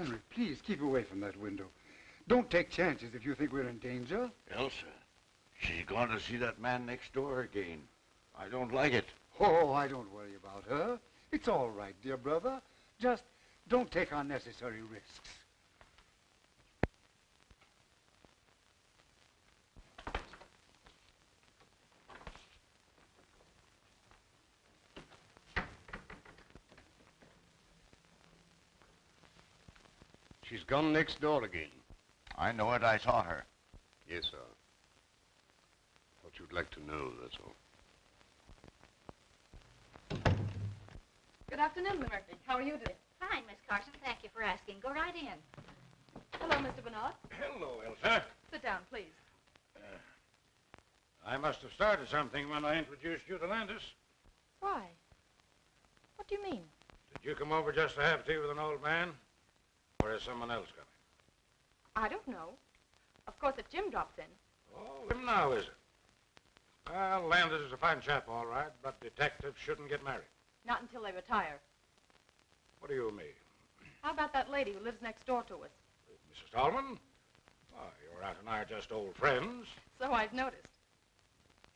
Henry, please keep away from that window. Don't take chances if you think we're in danger. Elsa, she's going to see that man next door again. I don't like it. Oh, I don't worry about her. It's all right, dear brother. Just don't take unnecessary risks. She's gone next door again. I know it. I saw her. Yes, sir. Thought you'd like to know, that's all. Good afternoon, Miss Murphy. How are you today? Fine, Miss Carson. Thank you for asking. Go right in. Hello, Mr. Bernard. Hello, Elsa. Sit down, please. I must have started something when I introduced you to Landis. Why? What do you mean? Did you come over just to have tea with an old man? Or is someone else coming? I don't know. Of course, if Jim drops in. Oh, him now, is it? Well, Landis is a fine chap, all right, but detectives shouldn't get married. Not until they retire. What do you mean? How about that lady who lives next door to us? Mrs. Tallman? Why, your aunt and I are just old friends. So I've noticed.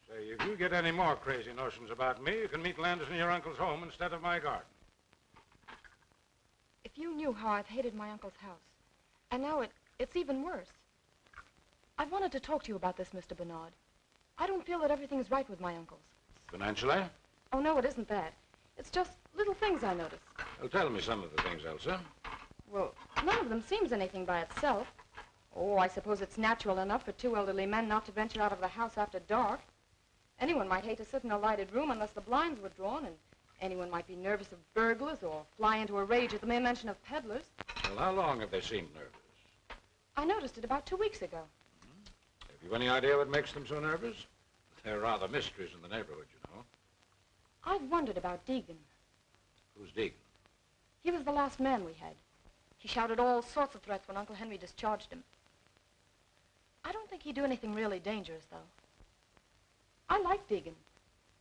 Say, if you get any more crazy notions about me, you can meet Landis in your uncle's home instead of my garden. If you knew how I've hated my uncle's house, and now it's even worse. I've wanted to talk to you about this, Mr. Bernard. I don't feel that everything is right with my uncles. Financially? Oh, no, it isn't that. It's just little things I notice. Well, tell me some of the things, Elsa. Well, none of them seems anything by itself. Oh, I suppose it's natural enough for two elderly men not to venture out of the house after dark. Anyone might hate to sit in a lighted room unless the blinds were drawn, and anyone might be nervous of burglars or fly into a rage at the mere mention of peddlers. Well, how long have they seemed nervous? I noticed it about 2 weeks ago. Have you any idea what makes them so nervous? They're rather mysteries in the neighborhood, you know. I've wondered about Deegan. Who's Deegan? He was the last man we had. He shouted all sorts of threats when Uncle Henry discharged him. I don't think he'd do anything really dangerous, though. I like Deegan.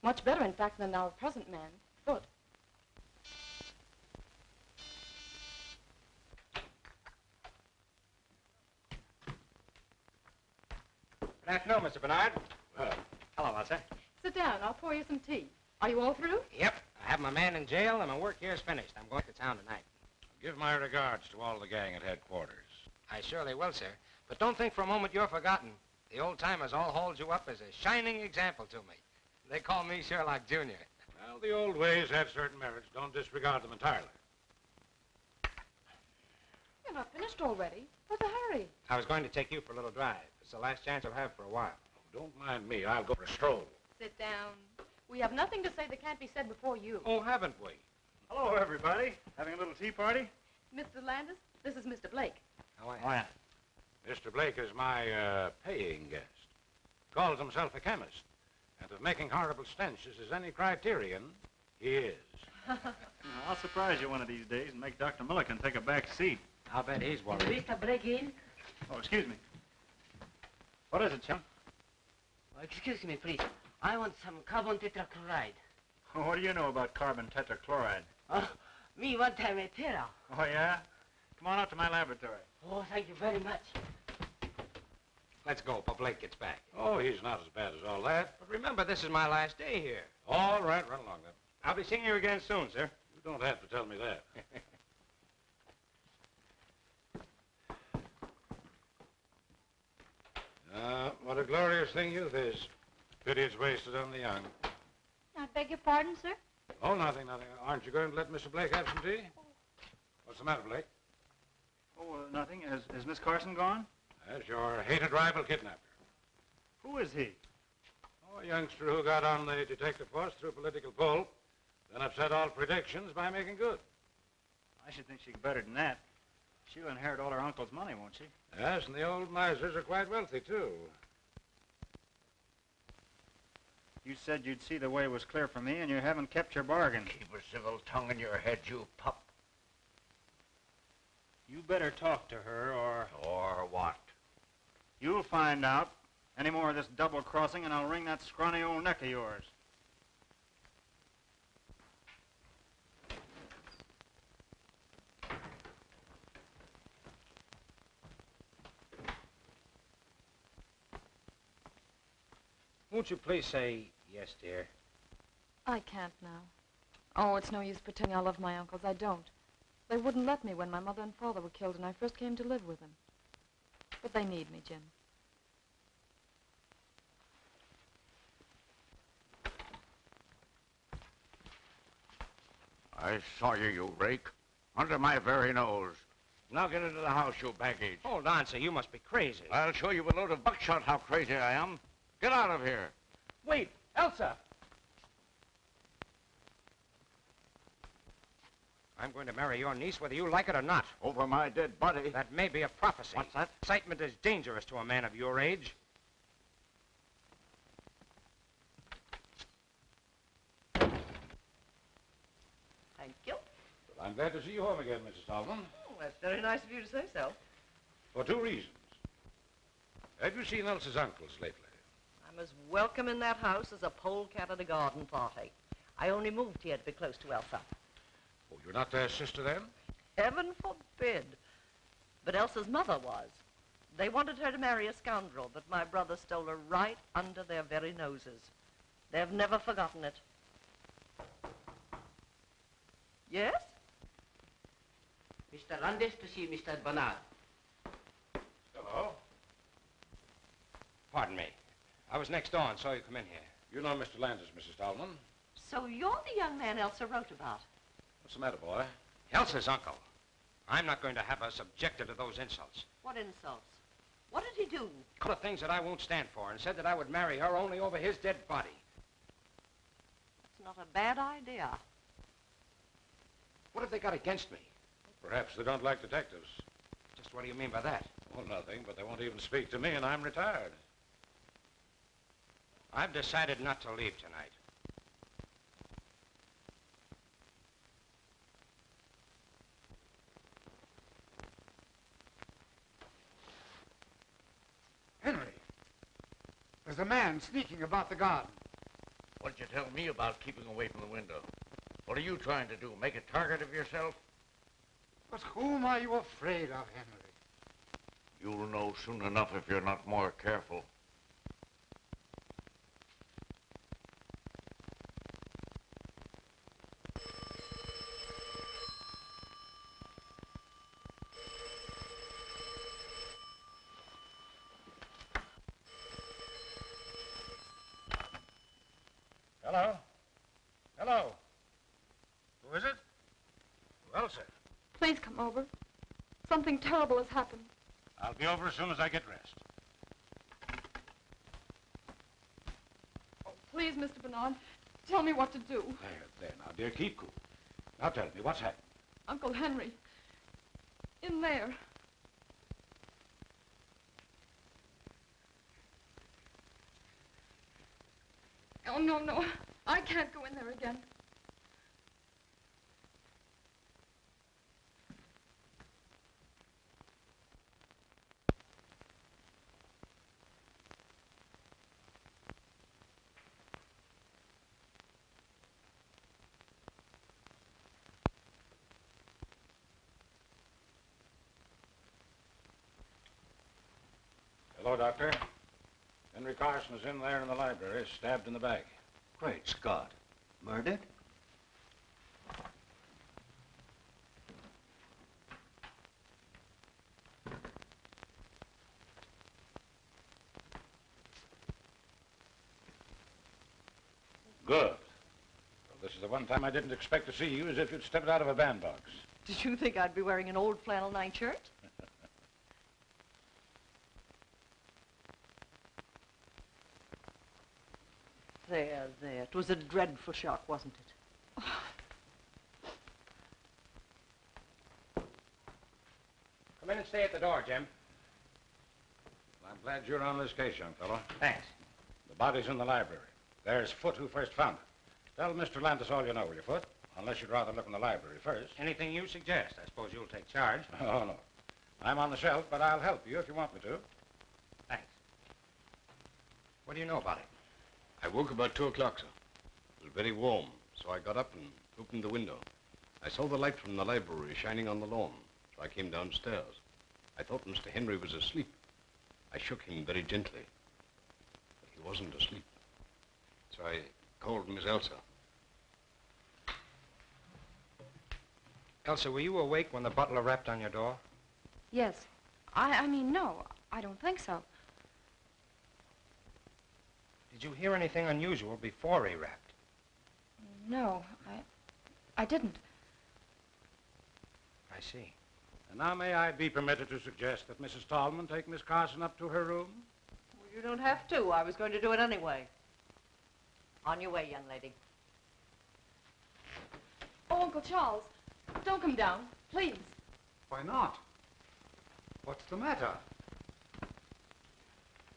Much better, in fact, than our present man, Foot. Good afternoon, Mr. Bernard. Hello, Elsa. Sit down. I'll pour you some tea. Are you all through? Yep. I have my man in jail, and my work here is finished. I'm going to town tonight. Give my regards to all the gang at headquarters. I surely will, sir. But don't think for a moment you're forgotten. The old-timers all hold you up as a shining example to me. They call me Sherlock Jr. Well, the old ways have certain merits. Don't disregard them entirely. You're not finished already. What's the hurry? I was going to take you for a little drive. It's the last chance I'll have for a while. Oh, don't mind me. I'll go for a stroll. Sit down. We have nothing to say that can't be said before you. Oh, haven't we? Hello, everybody. Having a little tea party? Mr. Landis, this is Mr. Blake. How are you? Oh, yeah. Mr. Blake is my paying guest. Calls himself a chemist. And if making horrible stenches is any criterion, he is. I'll surprise you one of these days and make Dr. Milliken take a back seat. I'll bet he's worried. Mr. Blake in? Oh, excuse me. What is it, chum? Oh, excuse me, please. I want some carbon tetrachloride. Oh, what do you know about carbon tetrachloride? Oh, me one time a terror. Oh, yeah? Come on out to my laboratory. Oh, thank you very much. Let's go before Blake gets back. Oh, he's not as bad as all that. But remember, this is my last day here. All right, run along then. I'll be seeing you again soon, sir. You don't have to tell me that. What a glorious thing youth is. Pity it's wasted on the young. I beg your pardon, sir? Oh, nothing, nothing. Aren't you going to let Mr. Blake have some tea? What's the matter, Blake? Oh, nothing. Has Miss Carson gone? That's your hated rival kidnapper. Who is he? Oh, a youngster who got on the detective force through political pull, then upset all predictions by making good. I should think she's better than that. She'll inherit all her uncle's money, won't she? Yes, and the old misers are quite wealthy, too. You said you'd see the way was clear for me, and you haven't kept your bargain. Keep a civil tongue in your head, you pup. You better talk to her, or... Or what? You'll find out. Any more of this double-crossing, and I'll wring that scrawny old neck of yours. Won't you please say yes, dear? I can't now. Oh, it's no use pretending I love my uncles. I don't. They wouldn't let me when my mother and father were killed and I first came to live with them. But they need me, Jim. I saw you, you rake. Under my very nose. Now get into the house, you baggage. Hold on, sir. You must be crazy. I'll show you a load of buckshot how crazy I am. Get out of here. Wait, Elsa! I'm going to marry your niece whether you like it or not. Over my dead body. That may be a prophecy. What's that? Excitement is dangerous to a man of your age. Thank you. Well, I'm glad to see you home again, Mrs. Tallman. Oh, that's very nice of you to say so. For two reasons. Have you seen Elsa's uncles lately? I'm as welcome in that house as a polecat at a garden party. I only moved here to be close to Elsa. Oh, you're not their sister then? Heaven forbid. But Elsa's mother was. They wanted her to marry a scoundrel, but my brother stole her right under their very noses. They've never forgotten it. Yes? Mr. Landis to see Mr. Bernard. Hello. Pardon me. I was next door and saw you come in here. You know Mr. Landis, Mrs. Tallman. So you're the young man Elsa wrote about. What's the matter, boy? Elsa's uncle. I'm not going to have her subjected to those insults. What insults? What did he do? All the things that I won't stand for, and said that I would marry her only over his dead body. It's not a bad idea. What have they got against me? Perhaps they don't like detectives. Just what do you mean by that? Well, nothing, but they won't even speak to me, and I'm retired. I've decided not to leave tonight. Henry, there's a man sneaking about the garden. What'd you tell me about keeping away from the window? What are you trying to do, make a target of yourself? But whom are you afraid of, Henry? You'll know soon enough if you're not more careful. Hello? Hello? Who is it? Well, sir. Please come over. Something terrible has happened. I'll be over as soon as I get dressed. Oh, please, Mr. Bernard, tell me what to do. There, now, dear, keep cool. Now tell me, what's happened? Uncle Henry. In there. Oh, no, no. I can't go in there again. Hello, Doctor. Henry Carson is in there in the library, stabbed in the back. Great Scott. Murdered? Good. Well, this is the one time I didn't expect to see you, as if you'd stepped out of a bandbox. Did you think I'd be wearing an old flannel nightshirt? There, there. It was a dreadful shock, wasn't it? Come in and stay at the door, Jim. Well, I'm glad you're on this case, young fellow. Thanks. The body's in the library. There's Foote who first found it. Tell Mr. Landis all you know, will you, Foote? Unless you'd rather look in the library first. Anything you suggest. I suppose you'll take charge. Oh, no. I'm on the shelf, but I'll help you if you want me to. Thanks. What do you know about it? I woke about 2 o'clock, sir. It was very warm, so I got up and opened the window. I saw the light from the library shining on the lawn, so I came downstairs. I thought Mr. Henry was asleep. I shook him very gently, but he wasn't asleep. So I called Miss Elsa. Elsa, were you awake when the butler rapped on your door? Yes. I mean, no, I don't think so. Did you hear anything unusual before he rapped? No, I didn't. I see. And now may I be permitted to suggest that Mrs. Tallman take Miss Carson up to her room? Well, you don't have to. I was going to do it anyway. On your way, young lady. Oh, Uncle Charles, don't come down, please. Why not? What's the matter?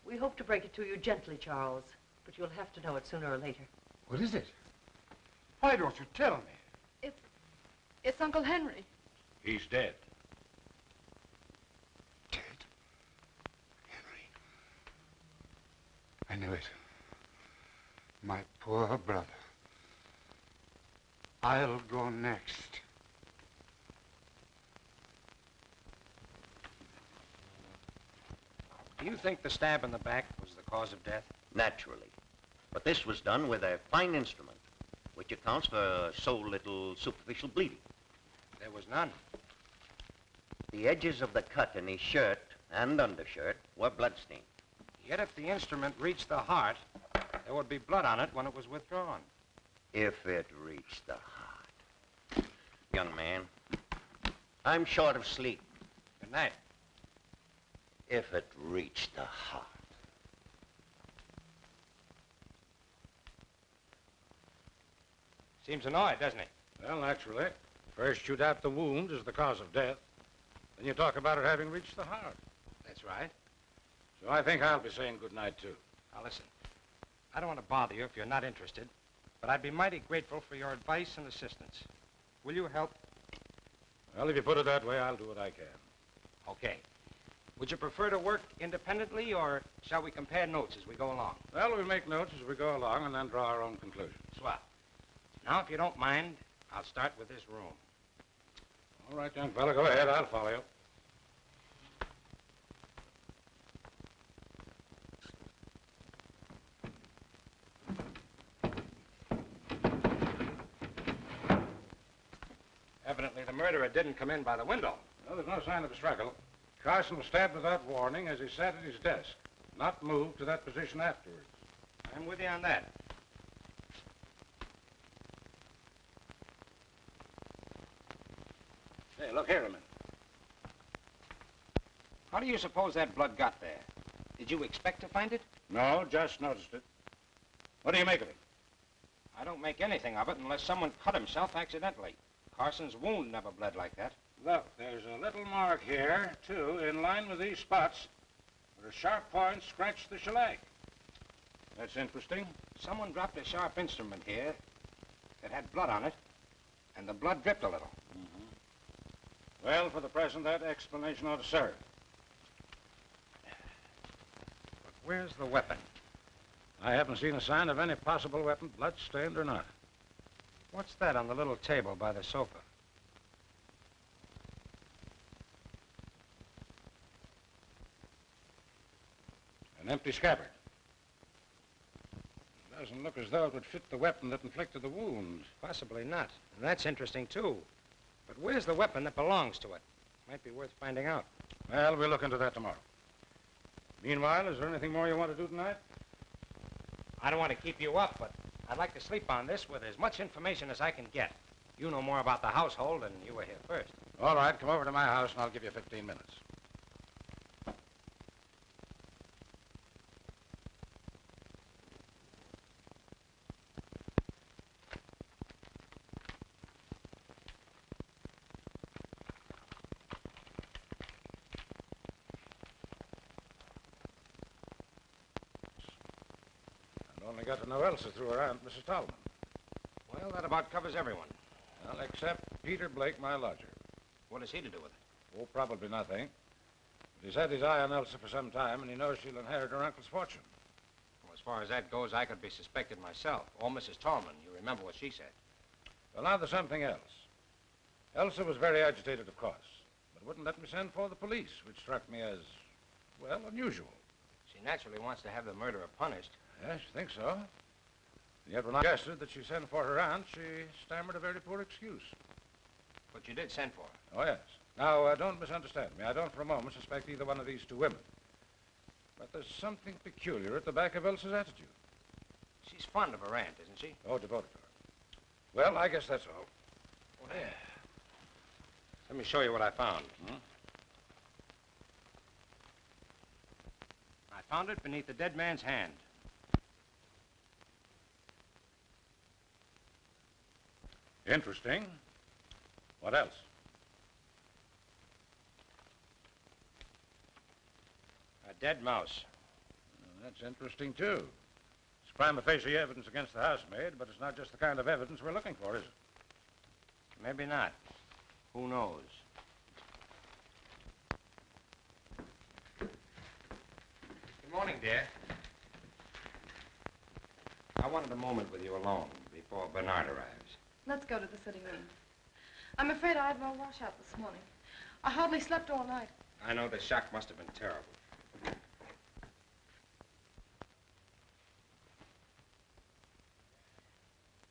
We hope to break it to you gently, Charles, but you'll have to know it sooner or later. What is it? Why don't you tell me? It's Uncle Henry. He's dead. Dead? Henry. I knew it. My poor brother. I'll go next. Do you think the stab in the back was the cause of death? Naturally. But this was done with a fine instrument, which accounts for so little superficial bleeding. There was none. The edges of the cut in his shirt and undershirt were bloodstained. Yet if the instrument reached the heart, there would be blood on it when it was withdrawn. If it reached the heart. Young man, I'm short of sleep. Good night. If it reached the heart. Seems annoyed, doesn't he? Well, naturally. First you doubt the wound as the cause of death. Then you talk about it having reached the heart. That's right. So I think I'll be saying good night, too. Now, listen. I don't want to bother you if you're not interested, but I'd be mighty grateful for your advice and assistance. Will you help? Well, if you put it that way, I'll do what I can. Okay. Would you prefer to work independently, or shall we compare notes as we go along? Well, we'll make notes as we go along and then draw our own conclusions. Swell. Now, if you don't mind, I'll start with this room. All right, young fella, go ahead. I'll follow you. Evidently, the murderer didn't come in by the window. Well, there's no sign of a struggle. Carson was stabbed without warning as he sat at his desk, not moved to that position afterwards. I'm with you on that. Hey, look here a minute. How do you suppose that blood got there? Did you expect to find it? No, just noticed it. What do you make of it? I don't make anything of it unless someone cut himself accidentally. Carson's wound never bled like that. Look, there's a little mark here, too, in line with these spots, where a sharp point scratched the shellac. That's interesting. Someone dropped a sharp instrument here that had blood on it, and the blood dripped a little. Mm-hmm. Well, for the present, that explanation ought to serve. But where's the weapon? I haven't seen a sign of any possible weapon, blood-stained or not. What's that on the little table by the sofa? An empty scabbard. Doesn't look as though it would fit the weapon that inflicted the wound. Possibly not. And that's interesting, too. But where's the weapon that belongs to it? Might be worth finding out. Well, we'll look into that tomorrow. Meanwhile, is there anything more you want to do tonight? I don't want to keep you up, but I'd like to sleep on this with as much information as I can get. You know more about the household, and you were here first. All right, come over to my house, and I'll give you 15 minutes. Only got to know Elsa through her aunt, Mrs. Tallman. Well, that about covers everyone. Well, except Peter Blake, my lodger. What has he to do with it? Oh, probably nothing. But he's had his eye on Elsa for some time, and he knows she'll inherit her uncle's fortune. Well, as far as that goes, I could be suspected myself. Or Mrs. Tallman. You remember what she said. Well, now there's something else. Elsa was very agitated, of course, but wouldn't let me send for the police, which struck me as, well, unusual. She naturally wants to have the murderer punished. Yes, you think so? Yet when I suggested that she send for her aunt, she stammered a very poor excuse. But you did send for her. Oh, yes. Now, don't misunderstand me. I don't for a moment suspect either one of these two women. But there's something peculiar at the back of Elsa's attitude. She's fond of her aunt, isn't she? Oh, devoted to her. Well, I guess that's all. Oh, there. Let me show you what I found. I found it beneath the dead man's hand. Interesting. What else? A dead mouse. That's interesting, too. It's prima facie evidence against the housemaid, but it's not just the kind of evidence we're looking for, is it? Maybe not. Who knows? Good morning, dear. I wanted a moment with you alone before Bernard arrives. Let's go to the sitting room. I'm afraid I had no washout this morning. I hardly slept all night. I know the shock must have been terrible.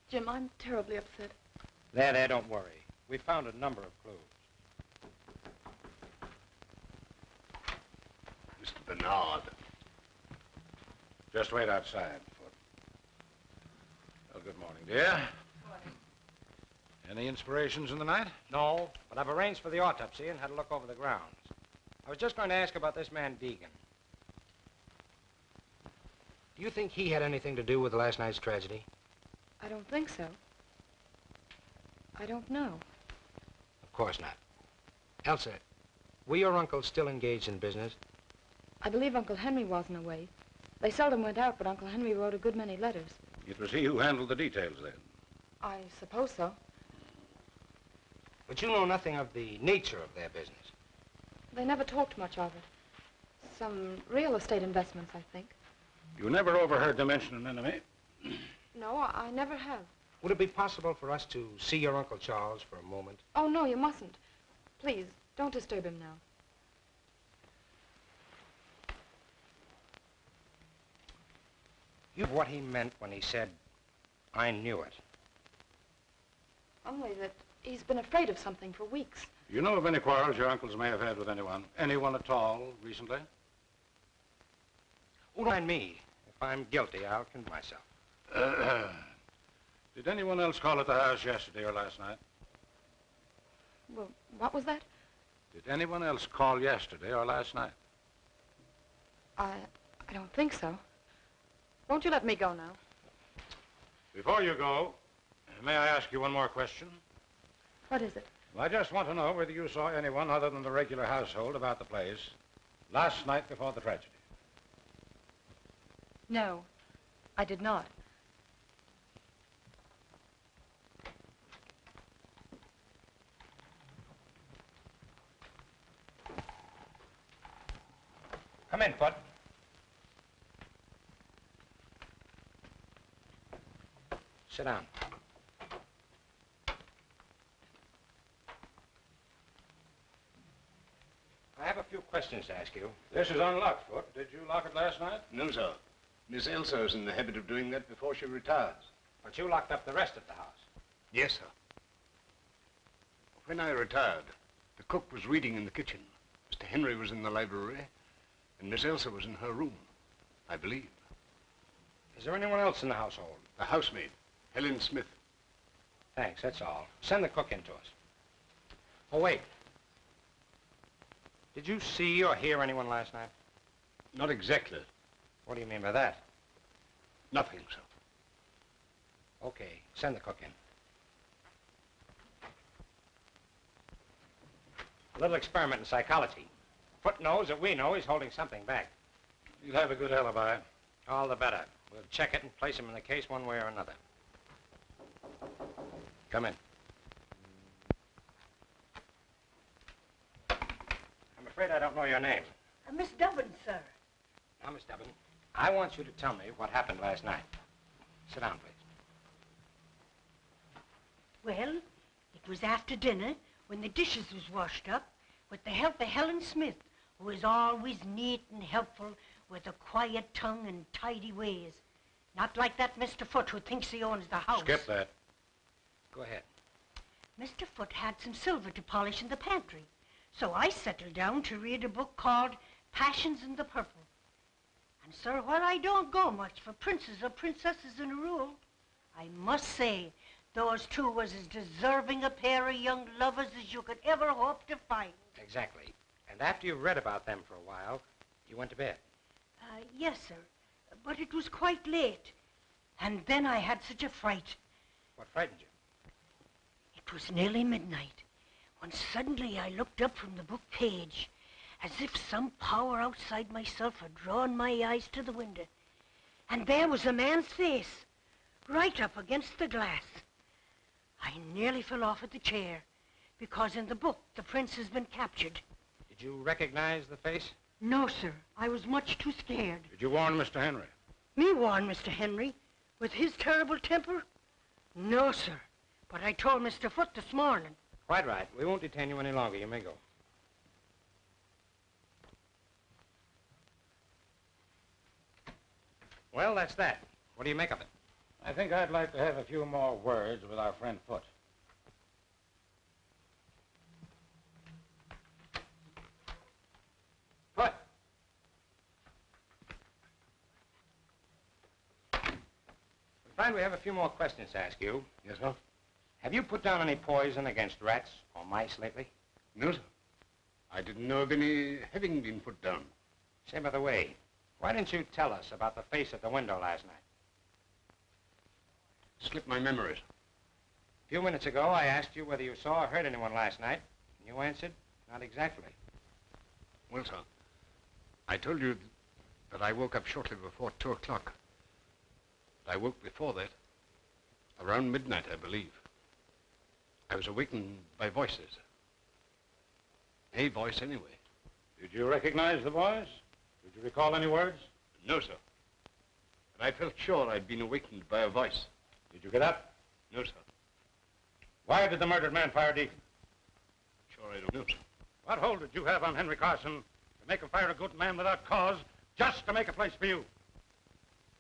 Jim, I'm terribly upset. There, don't worry. We found a number of clues. Mr. Bernard. Just wait outside. Well, good morning, dear. Morning. Any inspirations in the night? No, but I've arranged for the autopsy and had a look over the grounds. I was just going to ask about this man Deegan. Do you think he had anything to do with last night's tragedy? I don't think so. I don't know. Of course not. Elsa, were your uncles still engaged in business? I believe Uncle Henry wasn't away. They seldom went out, but Uncle Henry wrote a good many letters. It was he who handled the details, then? I suppose so. But you know nothing of the nature of their business. They never talked much of it. Some real estate investments, I think. You never overheard them mention an enemy? No, I never have. Would it be possible for us to see your Uncle Charles for a moment? Oh, no, you mustn't. Please, don't disturb him now. You know what he meant when he said, I knew it. Only that he's been afraid of something for weeks. You know of any quarrels your uncles may have had with anyone? Anyone at all, recently? Oh, don't mind me. If I'm guilty, I'll condemn myself. Did anyone else call at the house yesterday or last night? Well, what was that? Did anyone else call yesterday or last night? I don't think so. Won't you let me go now? Before you go, may I ask you one more question? What is it? Well, I just want to know whether you saw anyone other than the regular household about the place last night before the tragedy. No, I did not. Come in, Bud. Sit down. I have a few questions to ask you. This is unlocked, Foot. Did you lock it last night? No, sir. Miss Elsa is in the habit of doing that before she retires. But you locked up the rest of the house. Yes, sir. When I retired, the cook was reading in the kitchen. Mr. Henry was in the library, and Miss Elsa was in her room, I believe. Is there anyone else in the household? The housemaid, Helen Smith. Thanks, that's all. Send the cook in to us. Oh, wait. Did you see or hear anyone last night? Not exactly. What do you mean by that? Nothing, sir. Okay, send the cook in. A little experiment in psychology. Foot knows that we know he's holding something back. You'll have a good alibi. All the better. We'll check it and place him in the case one way or another. Come in. I'm afraid I don't know your name. Miss Dubbin, sir. Now, Miss Dubbin, I want you to tell me what happened last night. Sit down, please. Well, it was after dinner when the dishes was washed up with the help of Helen Smith, who is always neat and helpful with a quiet tongue and tidy ways. Not like that Mr. Foote who thinks he owns the house. Skip that. Go ahead. Mr. Foote had some silver to polish in the pantry, so I settled down to read a book called Passions in the Purple. And, sir, while I don't go much for princes or princesses in a rule, I must say those two was as deserving a pair of young lovers as you could ever hope to find. Exactly. And after you read about them for a while, you went to bed. Yes, sir. But it was quite late. And then I had such a fright. What frightened you? It was nearly midnight when suddenly I looked up from the book page as if some power outside myself had drawn my eyes to the window. And there was a man's face, right up against the glass. I nearly fell off at the chair, because in the book the prince has been captured. Did you recognize the face? No, sir. I was much too scared. Did you warn Mr. Henry? Me warn Mr. Henry? With his terrible temper? No, sir. But I told Mr. Foote this morning. Quite right. We won't detain you any longer. You may go. Well, that's that. What do you make of it? I think I'd like to have a few more words with our friend Foote. Foote. We find we have a few more questions to ask you. Yes, sir? Have you put down any poison against rats or mice lately? No, sir. I didn't know of any having been put down. Say, by the way, why didn't you tell us about the face at the window last night? Slipped my memories. A few minutes ago, I asked you whether you saw or heard anyone last night. You answered, not exactly. Well, sir, I told you that I woke up shortly before 2 o'clock. I woke before that, around midnight, I believe. I was awakened by voices. A voice, anyway. Did you recognize the voice? Did you recall any words? No, sir. But I felt sure I'd been awakened by a voice. Did you get up? No, sir. Why did the murdered man fire Deacon? Sure I don't know, sir. What hold did you have on Henry Carson to make him fire a good man without cause, just to make a place for you?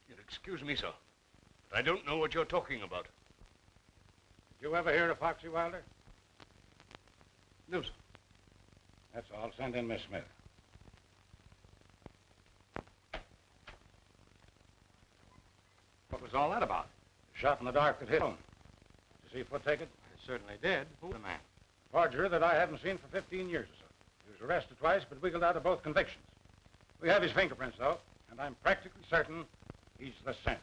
You'll excuse me, sir, but I don't know what you're talking about. Did you ever hear of Foxy Wilder? No, sir. That's all. Send in Miss Smith. What was all that about? The shot in the dark that hit him. Did you see Foote take it? I certainly did. Who the man? Forger that I haven't seen for 15 years or so. He was arrested twice, but wiggled out of both convictions. We have his fingerprints, though, and I'm practically certain he's the same.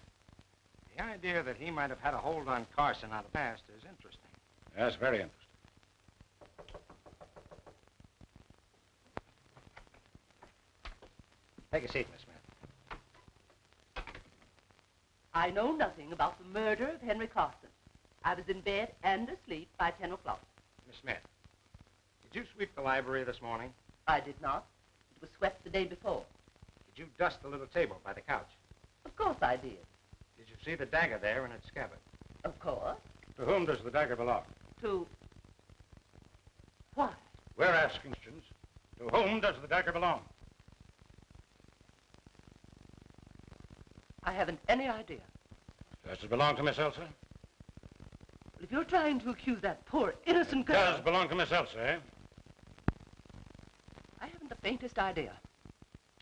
The idea that he might have had a hold on Carson out of the past is interesting. Yes, very interesting. Take a seat, Miss Smith. I know nothing about the murder of Henry Carson. I was in bed and asleep by 10 o'clock. Miss Smith, did you sweep the library this morning? I did not. It was swept the day before. Did you dust the little table by the couch? Of course I did. Did you see the dagger there in its scabbard? Of course. To whom does the dagger belong? To... Why? We're asking questions. To whom does the dagger belong? I haven't any idea. Does it belong to Miss Elsa? Well, if you're trying to accuse that poor innocent girl... Does belong to Miss Elsa, eh? I haven't the faintest idea.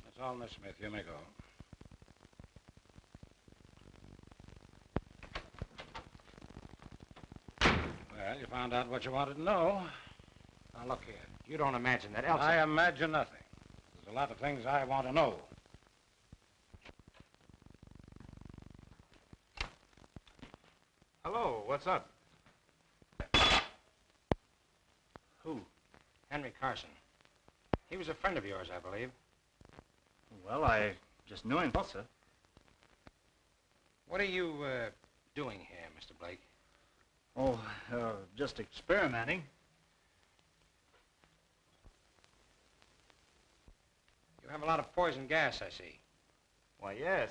That's all, Miss Smith. You may go. Well, you found out what you wanted to know. Now, look here. You don't imagine that Elsa... I imagine nothing. There's a lot of things I want to know. Hello, what's up? Who? Henry Carson. He was a friend of yours, I believe. Well, I just knew him, sir. What are you, doing here, Mr. Blake? Oh, just experimenting. You have a lot of poison gas, I see. Why, yes.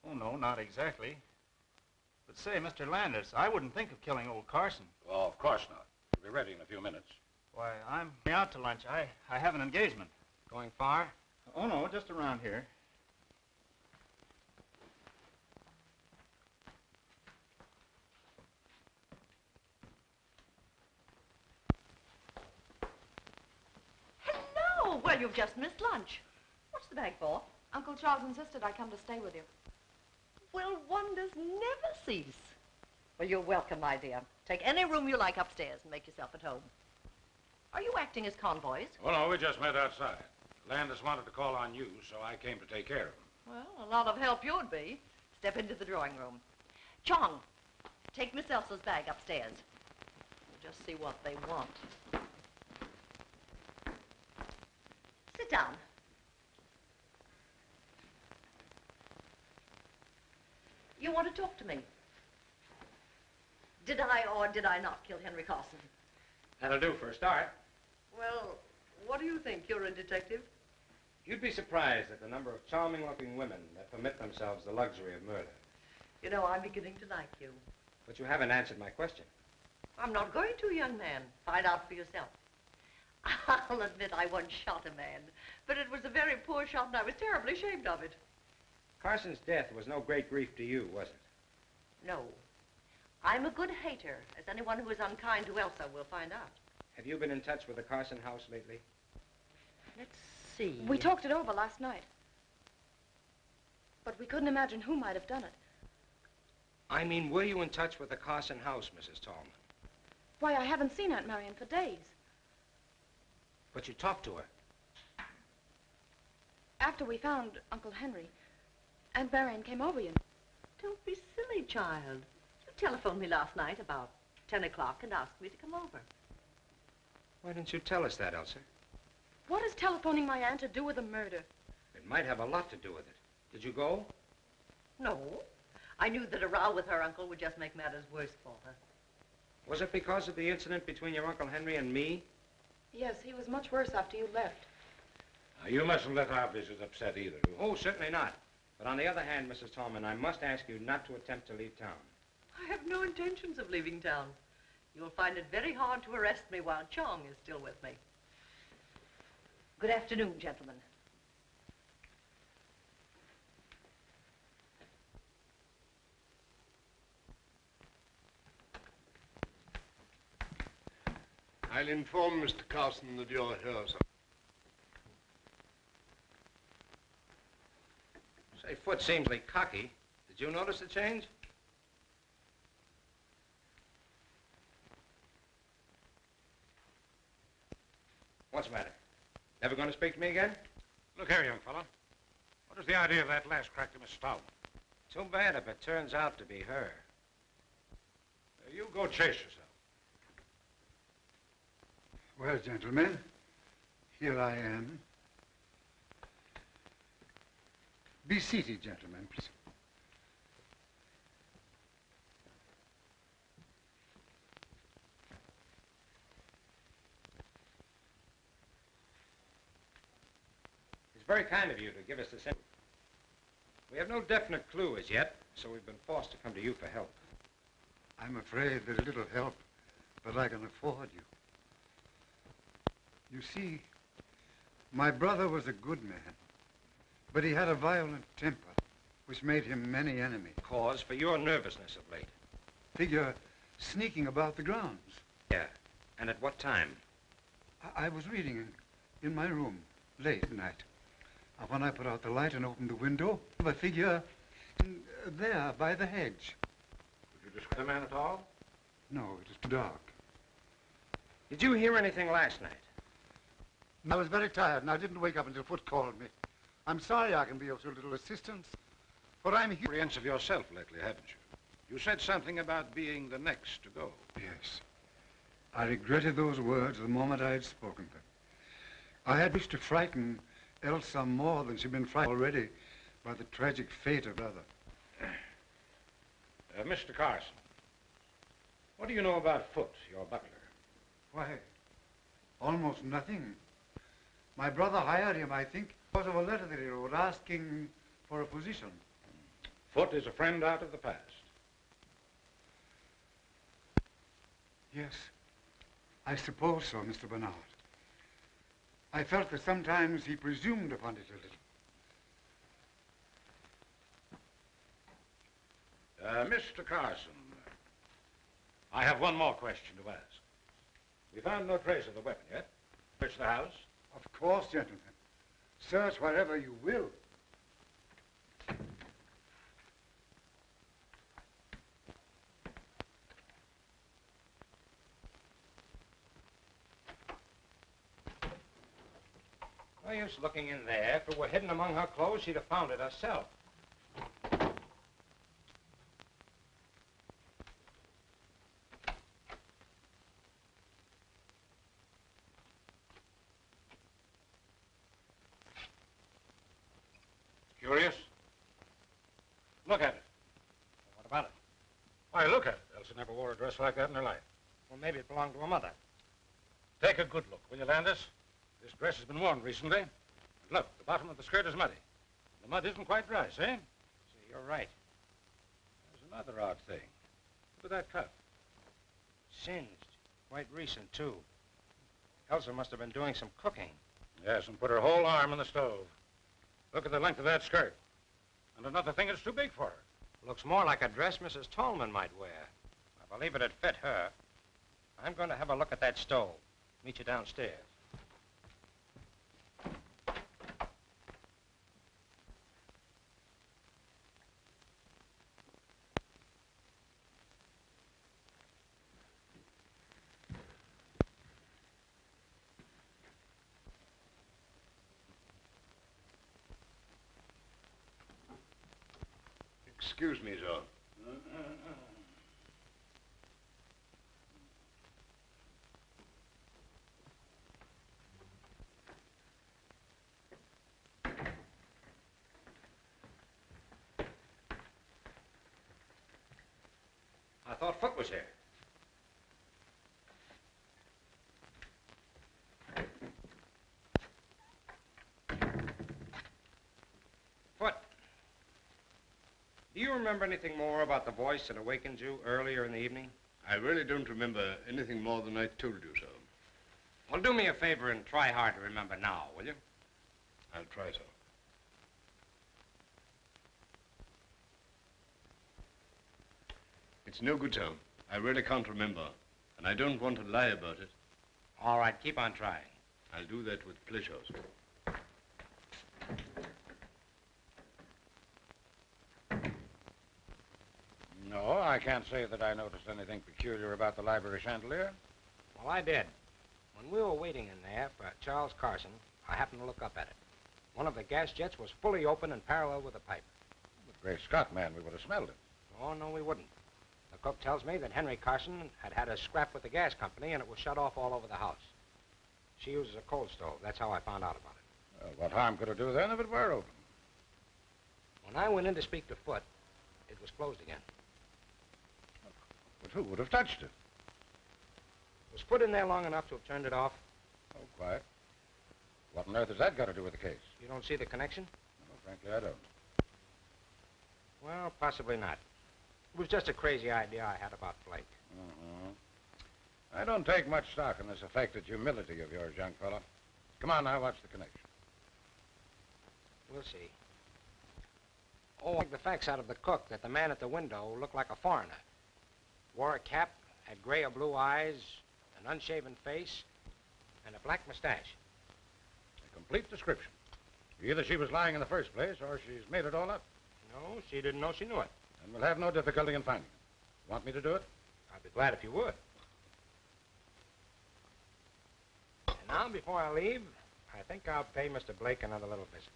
Oh, no, not exactly. But say, Mr. Landis, I wouldn't think of killing old Carson. Well, of course not. We'll be ready in a few minutes. Why, I'm out to lunch. I have an engagement. Going far? Oh, no, just around here. Well, you've just missed lunch. What's the bag for? Uncle Charles insisted I come to stay with you. Well, wonders never cease. Well, you're welcome, my dear. Take any room you like upstairs and make yourself at home. Are you acting as convoys? Oh, no, we just met outside. Landis wanted to call on you, so I came to take care of him. Well, a lot of help you'd be. Step into the drawing room. Choong, take Miss Elsa's bag upstairs. We'll just see what they want. Sit down. You want to talk to me? Did I or did I not kill Henry Carson? That'll do for a start. Well, what do you think? You're a detective? You'd be surprised at the number of charming-looking women that permit themselves the luxury of murder. You know, I'm beginning to like you. But you haven't answered my question. I'm not going to, young man. Find out for yourself. I'll admit I once shot a man, but it was a very poor shot and I was terribly ashamed of it. Carson's death was no great grief to you, was it? No. I'm a good hater, as anyone who is unkind to Elsa will find out. Have you been in touch with the Carson house lately? Let's see. We talked it over last night. But we couldn't imagine who might have done it. I mean, were you in touch with the Carson house, Mrs. Tallman? Why, I haven't seen Aunt Marion for days. But you talked to her. After we found Uncle Henry, Aunt Marion came over, you know. Don't be silly, child. You telephoned me last night about 10 o'clock and asked me to come over. Why didn't you tell us that, Elsa? What has telephoning my aunt to do with the murder? It might have a lot to do with it. Did you go? No. I knew that a row with her uncle would just make matters worse for her. Was it because of the incident between your Uncle Henry and me? Yes, he was much worse after you left. Now, you mustn't let our visit upset either. Oh, certainly not. But on the other hand, Mrs. Tallman, I must ask you not to attempt to leave town. I have no intentions of leaving town. You'll find it very hard to arrest me while Choong is still with me. Good afternoon, gentlemen. I'll inform Mr. Carson that you're here, sir. Say, Foot seems like cocky. Did you notice the change? What's the matter? Never going to speak to me again? Look here, young fella. What is the idea of that last crack to Miss Tallman? Too bad if it turns out to be her. You go chase yourself. Well, gentlemen, here I am. Be seated, gentlemen, please. It's very kind of you to give us this info. We have no definite clue as yet, so we've been forced to come to you for help. I'm afraid there's little help that I can afford you. You see, my brother was a good man, but he had a violent temper, which made him many enemies. Cause for your nervousness of late. Figure sneaking about the grounds. Yeah. And at what time? I was reading in my room late at night. When I put out the light and opened the window, I figure there by the hedge. Did you describe the man at all? No, it was too dark. Did you hear anything last night? I was very tired, and I didn't wake up until Foot called me. I'm sorry I can be of so little assistance, but I'm here. Apprehensive yourself lately, haven't you? You said something about being the next to go. Yes. I regretted those words the moment I had spoken them. I had wished to frighten Elsa more than she'd been frightened already by the tragic fate of other. Mr. Carson, what do you know about Foot, your butler? Why, almost nothing. My brother hired him, I think, because of a letter that he wrote asking for a position. Foot is a friend out of the past. Yes, I suppose so, Mr. Bernard. I felt that sometimes he presumed upon it a little. Mr. Carson, I have one more question to ask. We found no trace of the weapon yet. Searched the house, Of course, gentlemen. Search wherever you will. No use looking in there. If it were hidden among her clothes, she'd have found it herself. Curious? Look at it. What about it? Why, look at it. Elsa never wore a dress like that in her life. Well, maybe it belonged to her mother. Take a good look, will you, Landis? This dress has been worn recently. And look, the bottom of the skirt is muddy. The mud isn't quite dry, see? See, you're right. There's another odd thing. Look at that cut. Singed. Quite recent, too. Elsa must have been doing some cooking. Yes, and put her whole arm in the stove. Look at the length of that skirt. And another thing, it's too big for her. Looks more like a dress Mrs. Tallman might wear. I believe it'd fit her. I'm going to have a look at that stove. Meet you downstairs. Excuse me, sir. I thought Foot was here. Foot. Do you remember anything more about the voice that awakened you earlier in the evening? I really don't remember anything more than I told you, sir. Well, do me a favor and try hard to remember now, will you? I'll try, sir. It's no good, sir. I really can't remember, and I don't want to lie about it. All right, keep on trying. I'll do that with pleasure, sir. No, I can't say that I noticed anything peculiar about the library chandelier. Well, I did. When we were waiting in there for Charles Carson, I happened to look up at it. One of the gas jets was fully open and parallel with the pipe. But great Scott, man, we would have smelled it. Oh, no, we wouldn't. The cook tells me that Henry Carson had a scrap with the gas company and it was shut off all over the house. She uses a coal stove. That's how I found out about it. Well, what harm could it do then if it were open? When I went in to speak to Foot, it was closed again. But who would have touched it? Was Foot in there long enough to have turned it off? Oh, quiet. What on earth has that got to do with the case? You don't see the connection? No, frankly, I don't. Well, possibly not. It was just a crazy idea I had about Blake. I don't take much stock in this affected humility of yours, young fella. Come on now, watch the connection. We'll see. Oh, I make the facts out of the cook that the man at the window looked like a foreigner. Wore a cap, had gray or blue eyes, an unshaven face, and a black mustache. A complete description. Either she was lying in the first place, or she's made it all up. No, she didn't know she knew it. And we'll have no difficulty in finding it. Want me to do it? I'd be glad if you would. And now, before I leave, I think I'll pay Mr. Blake another little visit.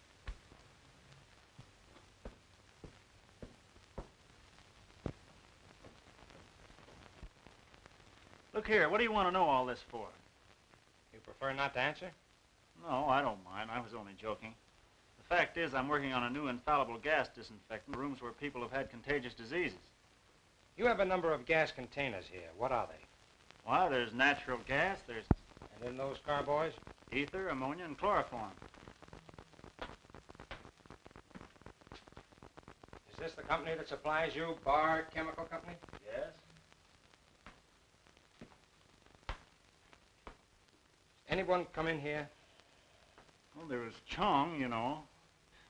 Look here, what do you want to know all this for? You prefer not to answer? No, I don't mind. I was only joking. The fact is, I'm working on a new infallible gas disinfectant for rooms where people have had contagious diseases. You have a number of gas containers here. What are they? Why, there's natural gas, there's And in those carboys? ether, ammonia, and chloroform. Is this the company that supplies you, Bar Chemical Company? Yes? Anyone come in here? Well, there was Choong, you know.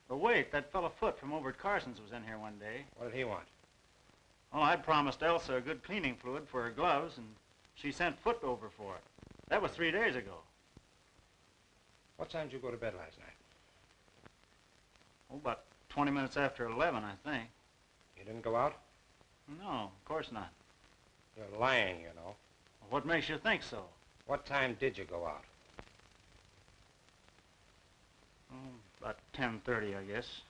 But wait, that fellow Foot from over at Carson's was in here one day. What did he want? Well, I'd promised Elsa a good cleaning fluid for her gloves, and she sent Foot over for it. That was 3 days ago. What time did you go to bed last night? Oh, about 20 minutes after 11, I think. You didn't go out? No, of course not. You're lying, you know. What makes you think so? What time did you go out? Oh, about 10:30, I guess.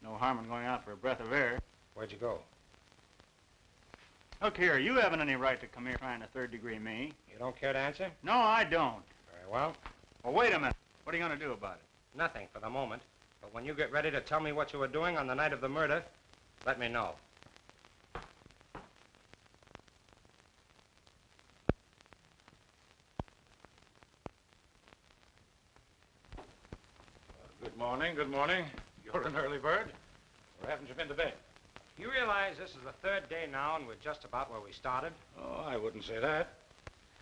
No harm in going out for a breath of air. Where'd you go? Look here, you haven't any right to come here trying to third-degree me. You don't care to answer? No, I don't. Very well. Well, wait a minute. What are you going to do about it? Nothing for the moment. But when you get ready to tell me what you were doing on the night of the murder, let me know. Good morning, good morning. You're an early bird. Or haven't you been to bed? You realize this is the third day now and we're just about where we started? Oh, I wouldn't say that.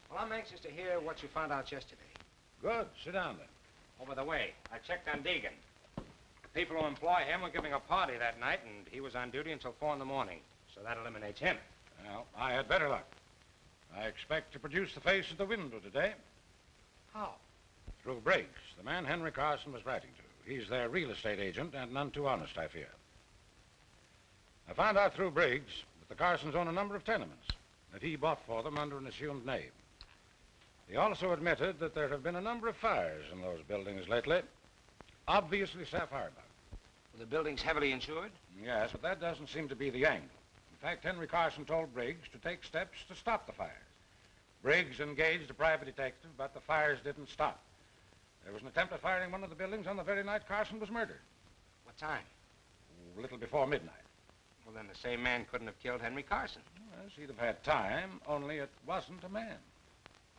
Well, I'm anxious to hear what you found out yesterday. Good. Sit down, then. Oh, by the way, I checked on Deegan. The people who employ him were giving a party that night, and he was on duty until 4 in the morning. So that eliminates him. Well, I had better luck. I expect to produce the face at the window today. How? Through Briggs, the man Henry Carson was writing to. He's their real estate agent, and none too honest, I fear. I found out through Briggs that the Carsons own a number of tenements that he bought for them under an assumed name. He also admitted that there have been a number of fires in those buildings lately. Obviously sapphire bug. Were the buildings heavily insured? Yes, but that doesn't seem to be the angle. In fact, Henry Carson told Briggs to take steps to stop the fires. Briggs engaged a private detective, but the fires didn't stop. There was an attempt at firing one of the buildings on the very night Carson was murdered. What time? A little before midnight. Well, then the same man couldn't have killed Henry Carson. Yes, he'd have had time, only it wasn't a man.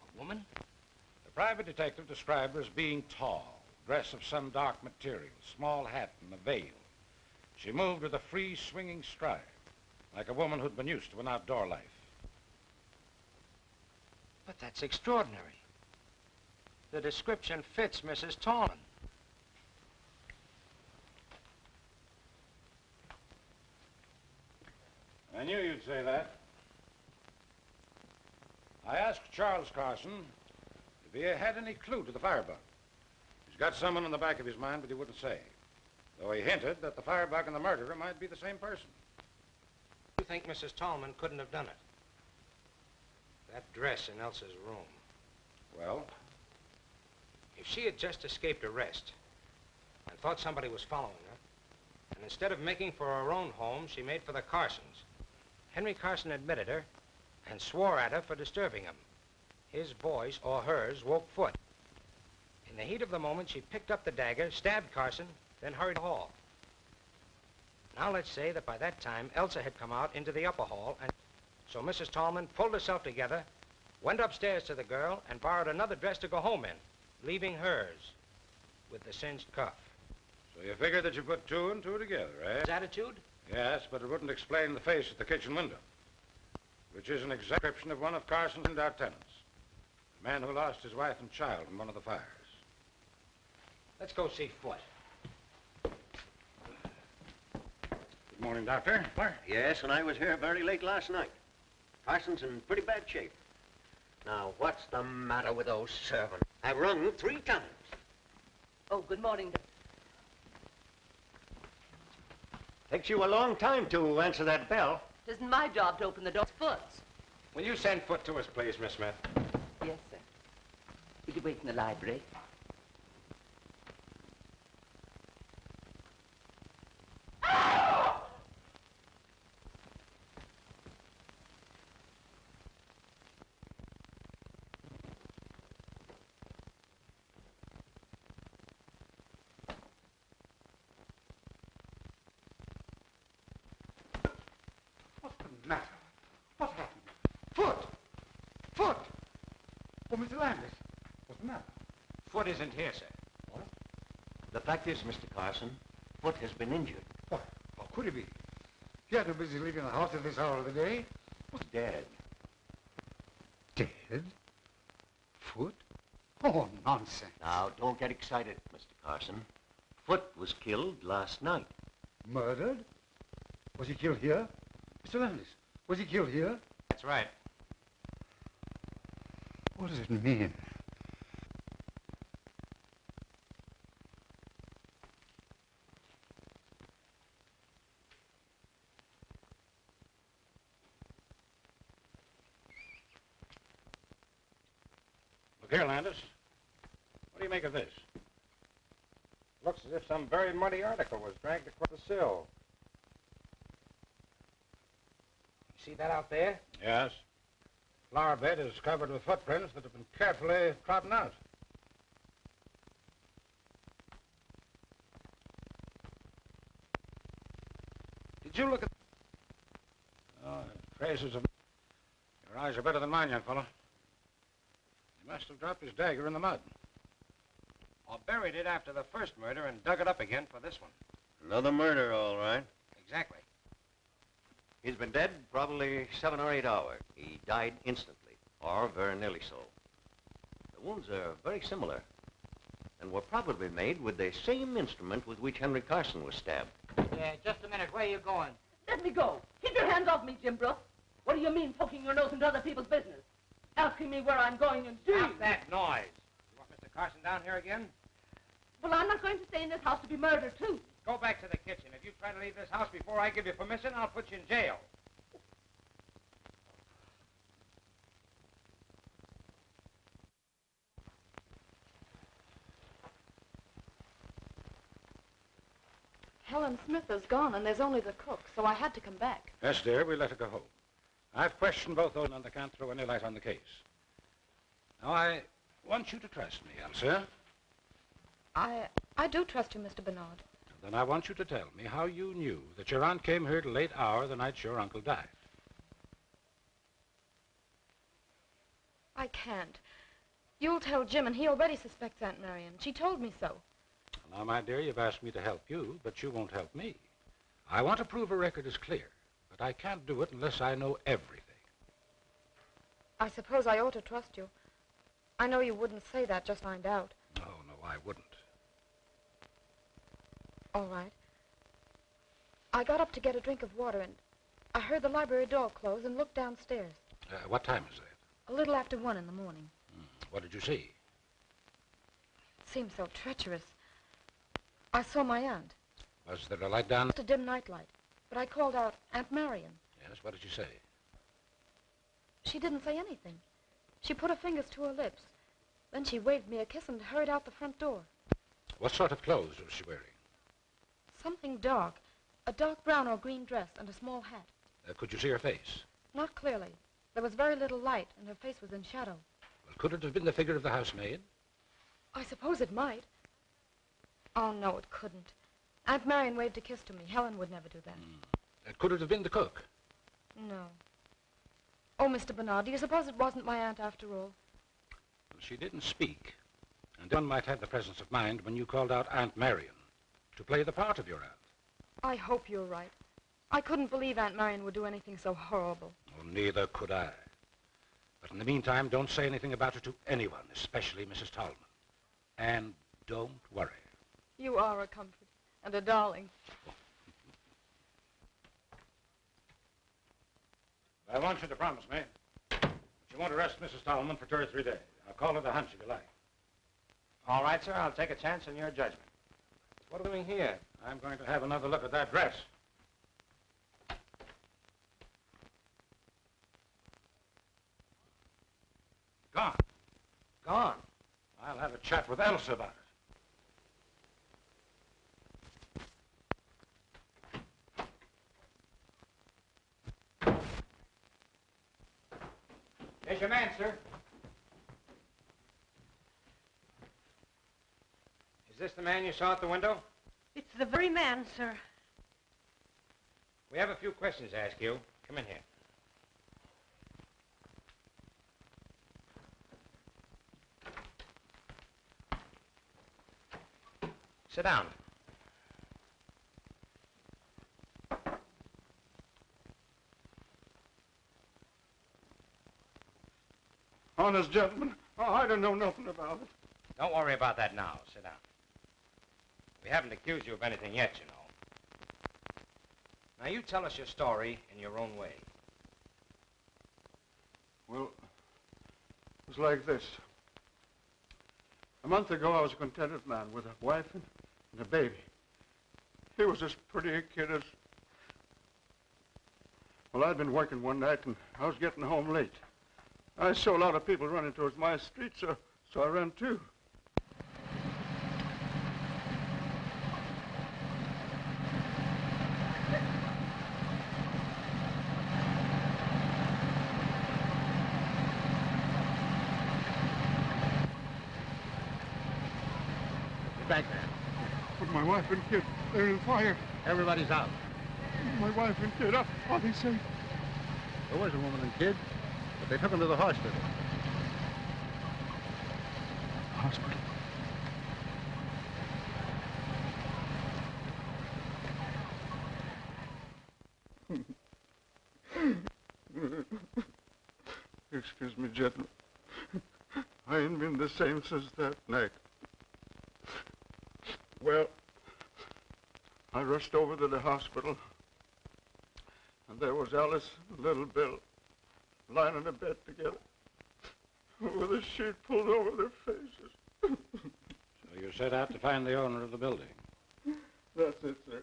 A woman? The private detective described her as being tall, dress of some dark material, small hat and a veil. She moved with a free, swinging stride, like a woman who'd been used to an outdoor life. But that's extraordinary. The description fits Mrs. Tallman. I knew you'd say that. I asked Charles Carson if he had any clue to the firebug. He's got someone in the back of his mind, but he wouldn't say. Though he hinted that the firebug and the murderer might be the same person. You think Mrs. Tallman couldn't have done it? That dress in Elsa's room. Well? If she had just escaped arrest and thought somebody was following her, and instead of making for her own home, she made for the Carsons, Henry Carson admitted her and swore at her for disturbing him. His voice, or hers, woke foot. In the heat of the moment, she picked up the dagger, stabbed Carson, then hurried to the hall. Now let's say that by that time, Elsa had come out into the upper hall, and so Mrs. Tallman pulled herself together, went upstairs to the girl, and borrowed another dress to go home in, leaving hers with the cinched cuff. So you figured that you put two and two together, eh? His attitude? Yes, but it wouldn't explain the face at the kitchen window, which is an exact description of one of Carson's out tenants, the man who lost his wife and child in one of the fires. Let's go see Foot. Good morning, Doctor. Yes, and I was here very late last night. Carson's in pretty bad shape. Now, what's the matter with those servants? I've rung 3 times. Oh, good morning. Takes you a long time to answer that bell. It isn't my job to open the door. It's Foot's. Will you send Foot to us, please, Miss Smith? Yes, sir. You could wait in the library. What's the matter? What happened? Foot! Foot! Oh, Mr. Landis, what's the matter? Foot isn't here, sir. What? The fact is, Mr. Carson, Foot has been injured. What? How could he be? He had too busy leaving the house at this hour of the day. Dead. Dead? Foot? Oh, nonsense. Now, don't get excited, Mr. Carson. Foot was killed last night. Murdered? Was he killed here? Mr. Landis, was he killed here? That's right. What does it mean? Here, Landis. What do you make of this? Looks as if some very muddy article was dragged across the sill. You see that out there? Yes. Flower bed is covered with footprints that have been carefully trodden out. Did you look at... Oh, traces of... Your eyes are better than mine, young fellow. He must have dropped his dagger in the mud. Or buried it after the first murder and dug it up again for this one. Another murder, all right. Exactly. He's been dead probably 7 or 8 hours. He died instantly, or very nearly so. The wounds are very similar, and were probably made with the same instrument with which Henry Carson was stabbed. Yeah, just a minute. Where are you going? Let me go. Keep your hands off me, Jim Brooks. What do you mean, poking your nose into other people's business? Asking me where I'm going and doing. Stop that noise. You want Mr. Carson down here again? Well, I'm not going to stay in this house to be murdered, too. Go back to the kitchen. If you try to leave this house before I give you permission, I'll put you in jail. Helen Smith is gone, and there's only the cook, so I had to come back. Yes, dear, we let her go home. I've questioned both those, and they can't throw any light on the case. Now, I want you to trust me, Elsa. I do trust you, Mr. Bernard. Then I want you to tell me how you knew that your aunt came here at a late hour the night your uncle died. I can't. You'll tell Jim, and he already suspects Aunt Marion. She told me so. Now, my dear, you've asked me to help you, but you won't help me. I want to prove a record is clear, but I can't do it unless I know everything. I suppose I ought to trust you. I know you wouldn't say that, just find out. No, I wouldn't. All right. I got up to get a drink of water, and I heard the library door close and looked downstairs. What time is it? A little after 1 in the morning. What did you see? It seemed so treacherous. I saw my aunt. Was there a light down? Just a dim nightlight. But I called out, Aunt Marion. Yes, what did she say? She didn't say anything. She put her fingers to her lips. Then she waved me a kiss and hurried out the front door. What sort of clothes was she wearing? Something dark. A dark brown or green dress and a small hat. Could you see her face? Not clearly. There was very little light, and her face was in shadow. Well, could it have been the figure of the housemaid? I suppose it might. Oh, no, it couldn't. Aunt Marion waved a kiss to me. Helen would never do that. Could it have been the cook? No. Oh, Mr. Bernard, do you suppose it wasn't my aunt after all? Well, she didn't speak. And one might have the presence of mind when you called out Aunt Marion to play the part of your aunt. I hope you're right. I couldn't believe Aunt Marion would do anything so horrible. Oh, neither could I. But in the meantime, don't say anything about it to anyone, especially Mrs. Tallman. And don't worry. You are a comfort and a darling. I want you to promise me that you won't arrest Mrs. Tallman for 2 or 3 days. I'll call it a hunch if you like. All right, sir. I'll take a chance on your judgment. What are we doing here? I'm going to have another look at that dress. Gone. Gone. I'll have a chat with Elsa about it. Here's your man, sir. Is this the man you saw at the window? It's the very man, sir. We have a few questions to ask you. Come in here. Sit down. Honest gentlemen, I don't know nothing about it. Don't worry about that now. Sit down. We haven't accused you of anything yet, you know. Now, you tell us your story in your own way. Well, it was like this. A month ago, I was a contented man with a wife and a baby. He was as pretty a kid as... Well, I'd been working one night, and I was getting home late. I saw a lot of people running towards my street, so So I ran too. Get back there. But my wife and kid, they're in the fire. Everybody's out. My wife and kid, are they safe? There was a woman and kid, but they took them to the hospital. Hospital? Excuse me, gentlemen. I ain't been the same since that night. Well, I rushed over to the hospital, and there was Alice and little Bill lying in a bed together with a sheet pulled over their faces. So you set out to find the owner of the building? That's it, sir.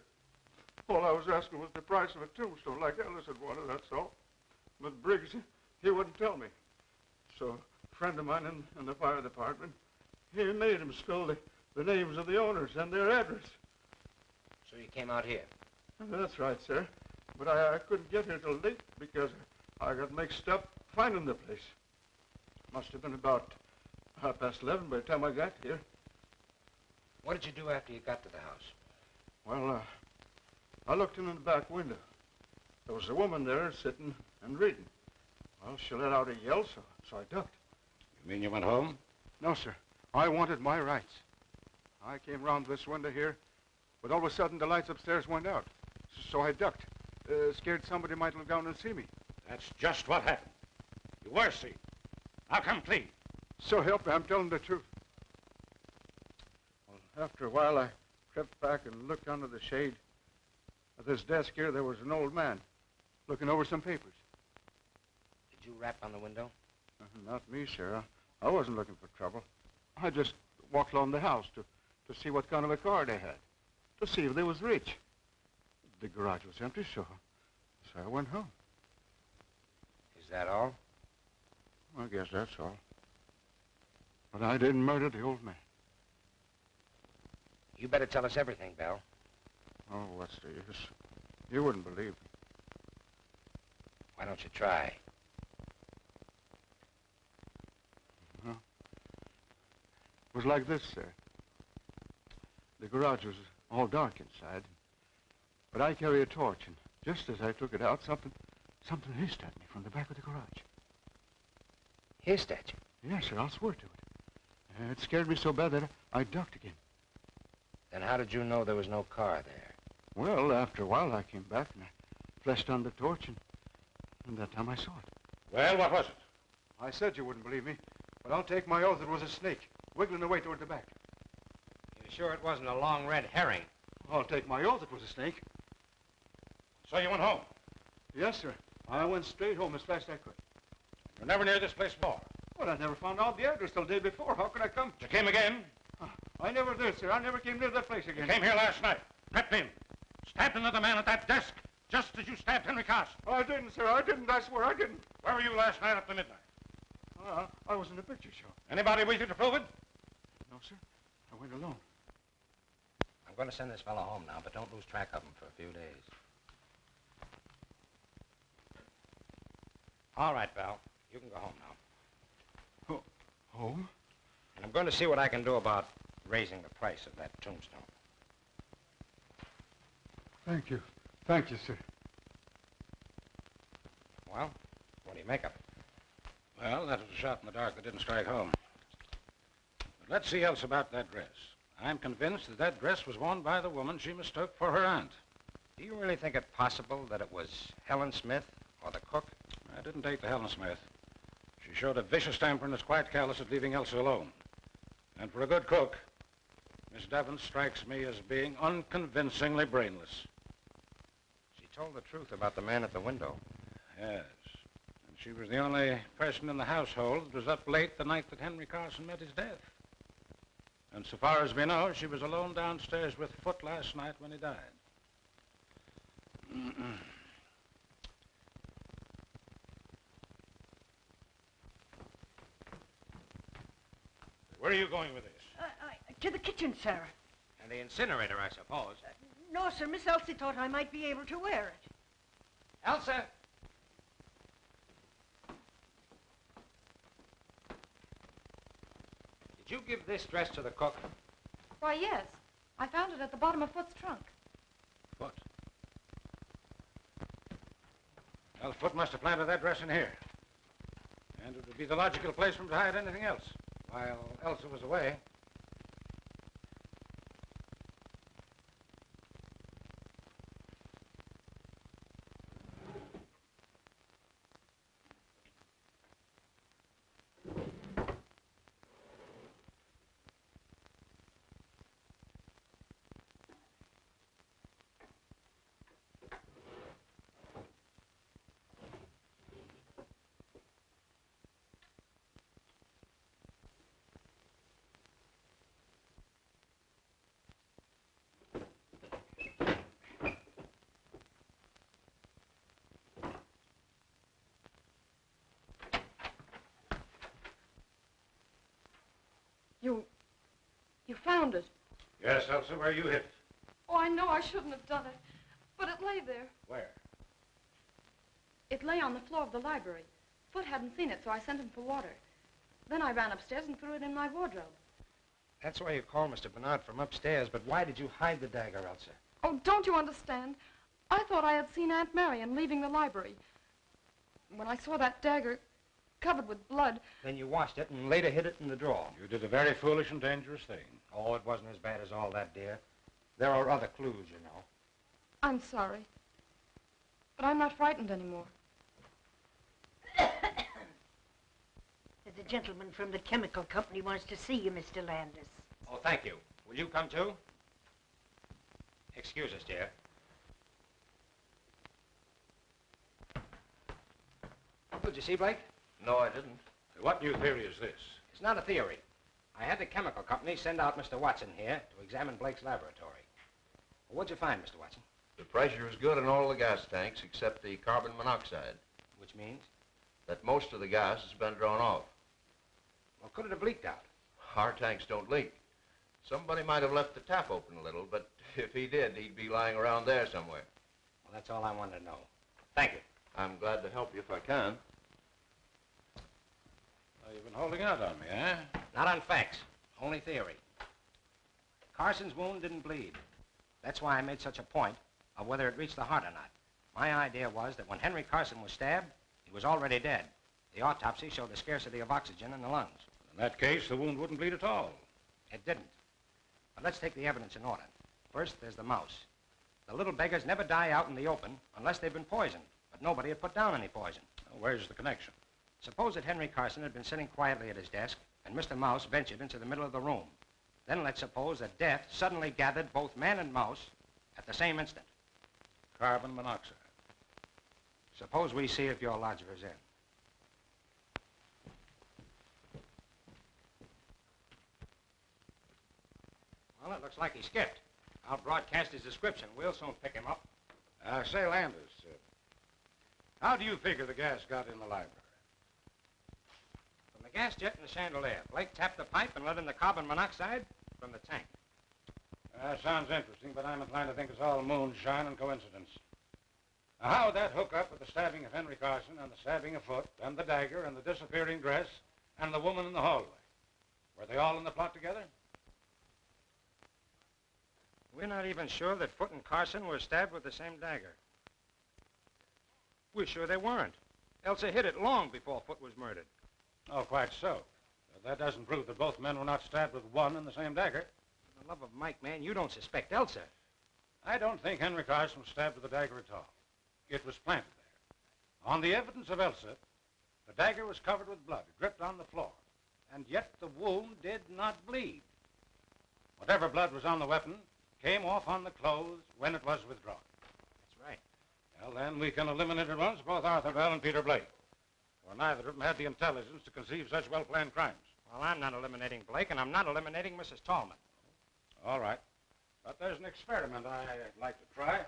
All I was asking was the price of a tombstone, like Ellis had wanted, that's all. But Briggs, he wouldn't tell me. So a friend of mine in the fire department, he made him spell the names of the owners and their address. So you came out here? That's right, sir. But I couldn't get here till late because I got mixed up finding the place. Must have been about 11:30 by the time I got here. What did you do after you got to the house? Well, I looked in the back window. There was a woman there sitting and reading. Well, she let out a yell, so I ducked. You mean you went home? No, sir. I wanted my rights. I came round this window here, but all of a sudden the lights upstairs went out. So I ducked, scared somebody might look down and see me. That's just what happened. You were seen. Now come clean. So help me, I'm telling the truth. Well, after a while, I crept back and looked under the shade. At this desk here, there was an old man looking over some papers. Did you rap on the window? Not me, sir. I wasn't looking for trouble. I just walked along the house to see what kind of a car they had, to see if they was rich. The garage was empty, so I went home. Is that all? I guess that's all. But I didn't murder the old man. You better tell us everything, Bell. Oh, what's the use? You wouldn't believe me. Why don't you try? Well, it was like this, sir. The garage was all dark inside, but I carry a torch, and just as I took it out, something hissed at me from the back of the garage. Hissed at you? Yes, sir, I'll swear to it. It scared me so bad that I ducked again. Then how did you know there was no car there? Well, after a while, I came back, and I flashed on the torch, and that time I saw it. Well, what was it? I said you wouldn't believe me, but I'll take my oath it was a snake, wiggling away toward the back. You sure it wasn't a long red herring? I'll take my oath it was a snake. So you went home? Yes, sir. I went straight home as fast as I could. You were never near this place before? Well, I never found out the address till the day before. How could I come? You came again? I never did, sir. I never came near that place again. You came here last night, crept in, stabbed another man at that desk, just as you stabbed Henry Carson. I didn't, sir. I didn't. I swear I didn't. Where were you last night after midnight? I was in a picture show. Anybody with you to prove it? No, sir. I went alone. I'm going to send this fellow home now, but don't lose track of him for a few days. All right, Val. You can go home now. Home? And I'm going to see what I can do about raising the price of that tombstone. Thank you. Thank you, sir. Well, what do you make of it? Well, that was a shot in the dark that didn't strike home. But let's see else about that dress. I'm convinced that that dress was worn by the woman she mistook for her aunt. Do you really think it possible that it was Helen Smith or the cook? I didn't take the Helen Smith. She showed a vicious temper and was quite callous at leaving Elsa alone. And for a good cook, Miss Devon strikes me as being unconvincingly brainless. She told the truth about the man at the window. Yes. And she was the only person in the household that was up late the night that Henry Carson met his death. And so far as we know, she was alone downstairs with Foot last night when he died. Where are you going with this? To the kitchen, sir. And the incinerator, I suppose. No, sir. Miss Elsie thought I might be able to wear it. Elsa! Did you give this dress to the cook? Why, yes. I found it at the bottom of Foot's trunk. Foot? Well, Foot must have planted that dress in here. And it would be the logical place for him to hide anything else while Elsa was away. You found it. Yes, Elsa, where you hid it. Oh, I know I shouldn't have done it, but it lay there. Where? It lay on the floor of the library. Foot hadn't seen it, so I sent him for water. Then I ran upstairs and threw it in my wardrobe. That's why you called Mr. Bernard from upstairs, but why did you hide the dagger, Elsa? Oh, don't you understand? I thought I had seen Aunt Marion leaving the library. When I saw that dagger covered with blood... Then you washed it and later hid it in the drawer. You did a very foolish and dangerous thing. Oh, it wasn't as bad as all that, dear. There are other clues, you know. I'm sorry. But I'm not frightened anymore. The gentleman from the chemical company wants to see you, Mr. Landis. Oh, thank you. Will you come too? Excuse us, dear. Did you see Blake? No, I didn't. What new theory is this? It's not a theory. I had the chemical company send out Mr. Watson here to examine Blake's laboratory. Well, what'd you find, Mr. Watson? The pressure is good in all the gas tanks except the carbon monoxide. Which means? That most of the gas has been drawn off. Well, could it have leaked out? Our tanks don't leak. Somebody might have left the tap open a little, but if he did, he'd be lying around there somewhere. Well, that's all I wanted to know. Thank you. I'm glad to help you if I can. Oh, you've been holding out on me, eh? Not on facts, only theory. Carson's wound didn't bleed. That's why I made such a point of whether it reached the heart or not. My idea was that when Henry Carson was stabbed, he was already dead. The autopsy showed a scarcity of oxygen in the lungs. In that case, the wound wouldn't bleed at all. It didn't. But let's take the evidence in order. First, there's the mouse. The little beggars never die out in the open unless they've been poisoned, but nobody had put down any poison. Where's the connection? Suppose that Henry Carson had been sitting quietly at his desk and Mr. Mouse ventured into the middle of the room. Then let's suppose that death suddenly gathered both man and mouse at the same instant. Carbon monoxide. Suppose we see if your lodger is in. Well, it looks like he skipped. I'll broadcast his description. We'll soon pick him up. Say, Landis, how do you figure the gas got in the library? From the gas jet in the chandelier. Blake tapped the pipe and let in the carbon monoxide from the tank. Sounds interesting, but I'm inclined to think it's all moonshine and coincidence. Now, how would that hook up with the stabbing of Henry Carson and the stabbing of Foot and the dagger and the disappearing dress and the woman in the hallway? Were they all in the plot together? We're not even sure that Foot and Carson were stabbed with the same dagger. We're sure they weren't. Elsa hid it long before Foot was murdered. Oh, quite so. But that doesn't prove that both men were not stabbed with one and the same dagger. For the love of Mike, man, you don't suspect Elsa. I don't think Henry Carson was stabbed with the dagger at all. It was planted there. On the evidence of Elsa, the dagger was covered with blood, dripped on the floor. And yet the wound did not bleed. Whatever blood was on the weapon came off on the clothes when it was withdrawn. That's right. Well, then we can eliminate at once both Arthur Bell and Peter Blake. For neither of them had the intelligence to conceive such well-planned crimes. Well, I'm not eliminating Blake, and I'm not eliminating Mrs. Tallman. All right. But there's an experiment I'd like to try.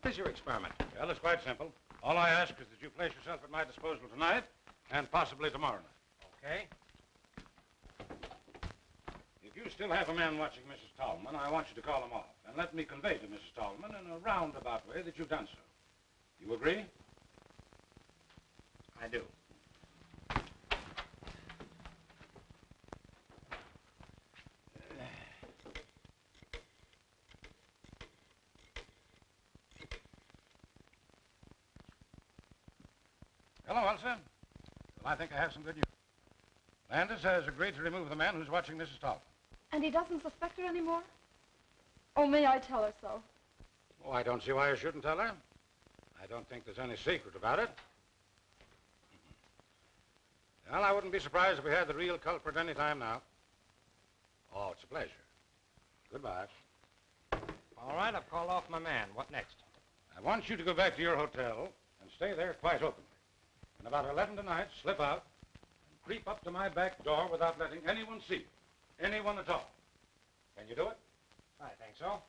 What is your experiment? Well, it's quite simple. All I ask is that you place yourself at my disposal tonight and possibly tomorrow night. Okay. still have a man watching Mrs. Tallman, I want you to call him off. And let me convey to Mrs. Tallman in a roundabout way that you've done so. You agree? I do. Hello, Elsa. Well, I think I have some good news. Landis has agreed to remove the man who's watching Mrs. Tallman. And he doesn't suspect her anymore? Oh, may I tell her so? Oh, I don't see why I shouldn't tell her. I don't think there's any secret about it. Well, I wouldn't be surprised if we had the real culprit any time now. Oh, it's a pleasure. Goodbye. All right, I've called off my man. What next? I want you to go back to your hotel and stay there quite openly. And about 11 tonight, slip out and creep up to my back door without letting anyone see you. Anyone at all. Can you do it? I think so.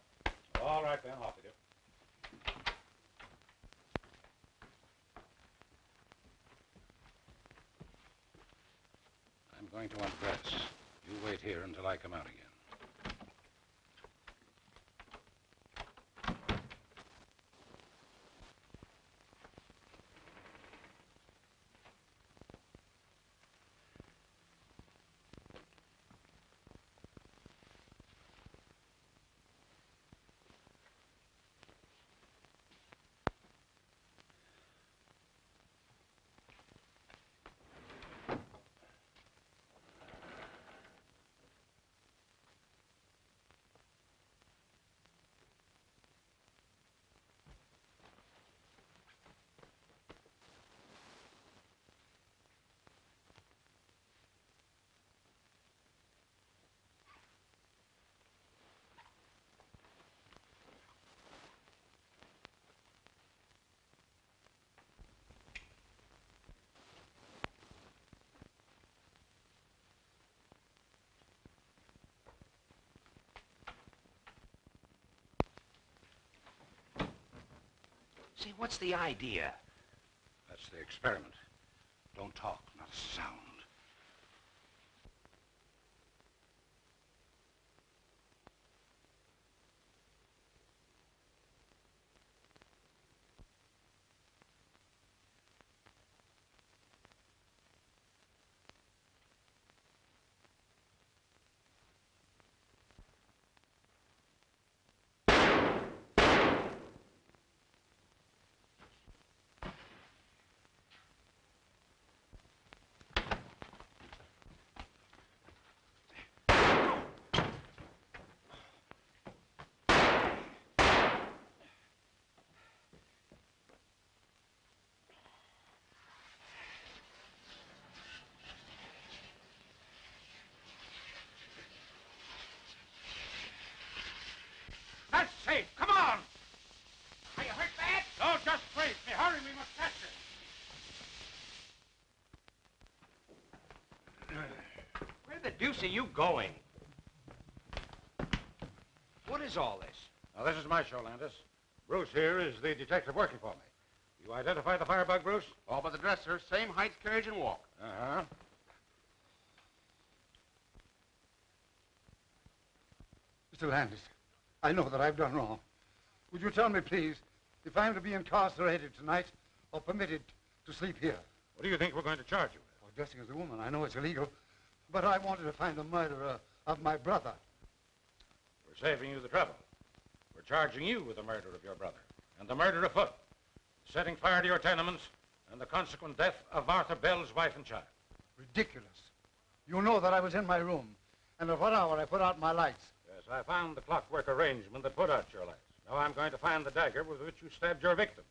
All right, then. Off with you. I'm going to undress. You wait here until I come out again. Say, what's the idea? That's the experiment. Don't talk, not a sound. That's safe. Come on. Are you hurt bad? Don't just brace me. Hurry, we must catch it. Where the deuce are you going? What is all this? Now, this is my show, Landis. Bruce here is the detective working for me. You identify the firebug, Bruce? All but the dress, sir. Same height, carriage, and walk. Uh-huh. Mr. Landis, I know that I've done wrong. Would you tell me, please, if I'm to be incarcerated tonight or permitted to sleep here? What do you think we're going to charge you with? Well, dressing as a woman, I know it's illegal, but I wanted to find the murderer of my brother. We're saving you the trouble. We're charging you with the murder of your brother and the murder afoot, setting fire to your tenements, and the consequent death of Martha Bell's wife and child. Ridiculous. You know that I was in my room, and at what hour I put out my lights. Yes, I found the clockwork arrangement that put out your lights. Now I'm going to find the dagger with which you stabbed your victims.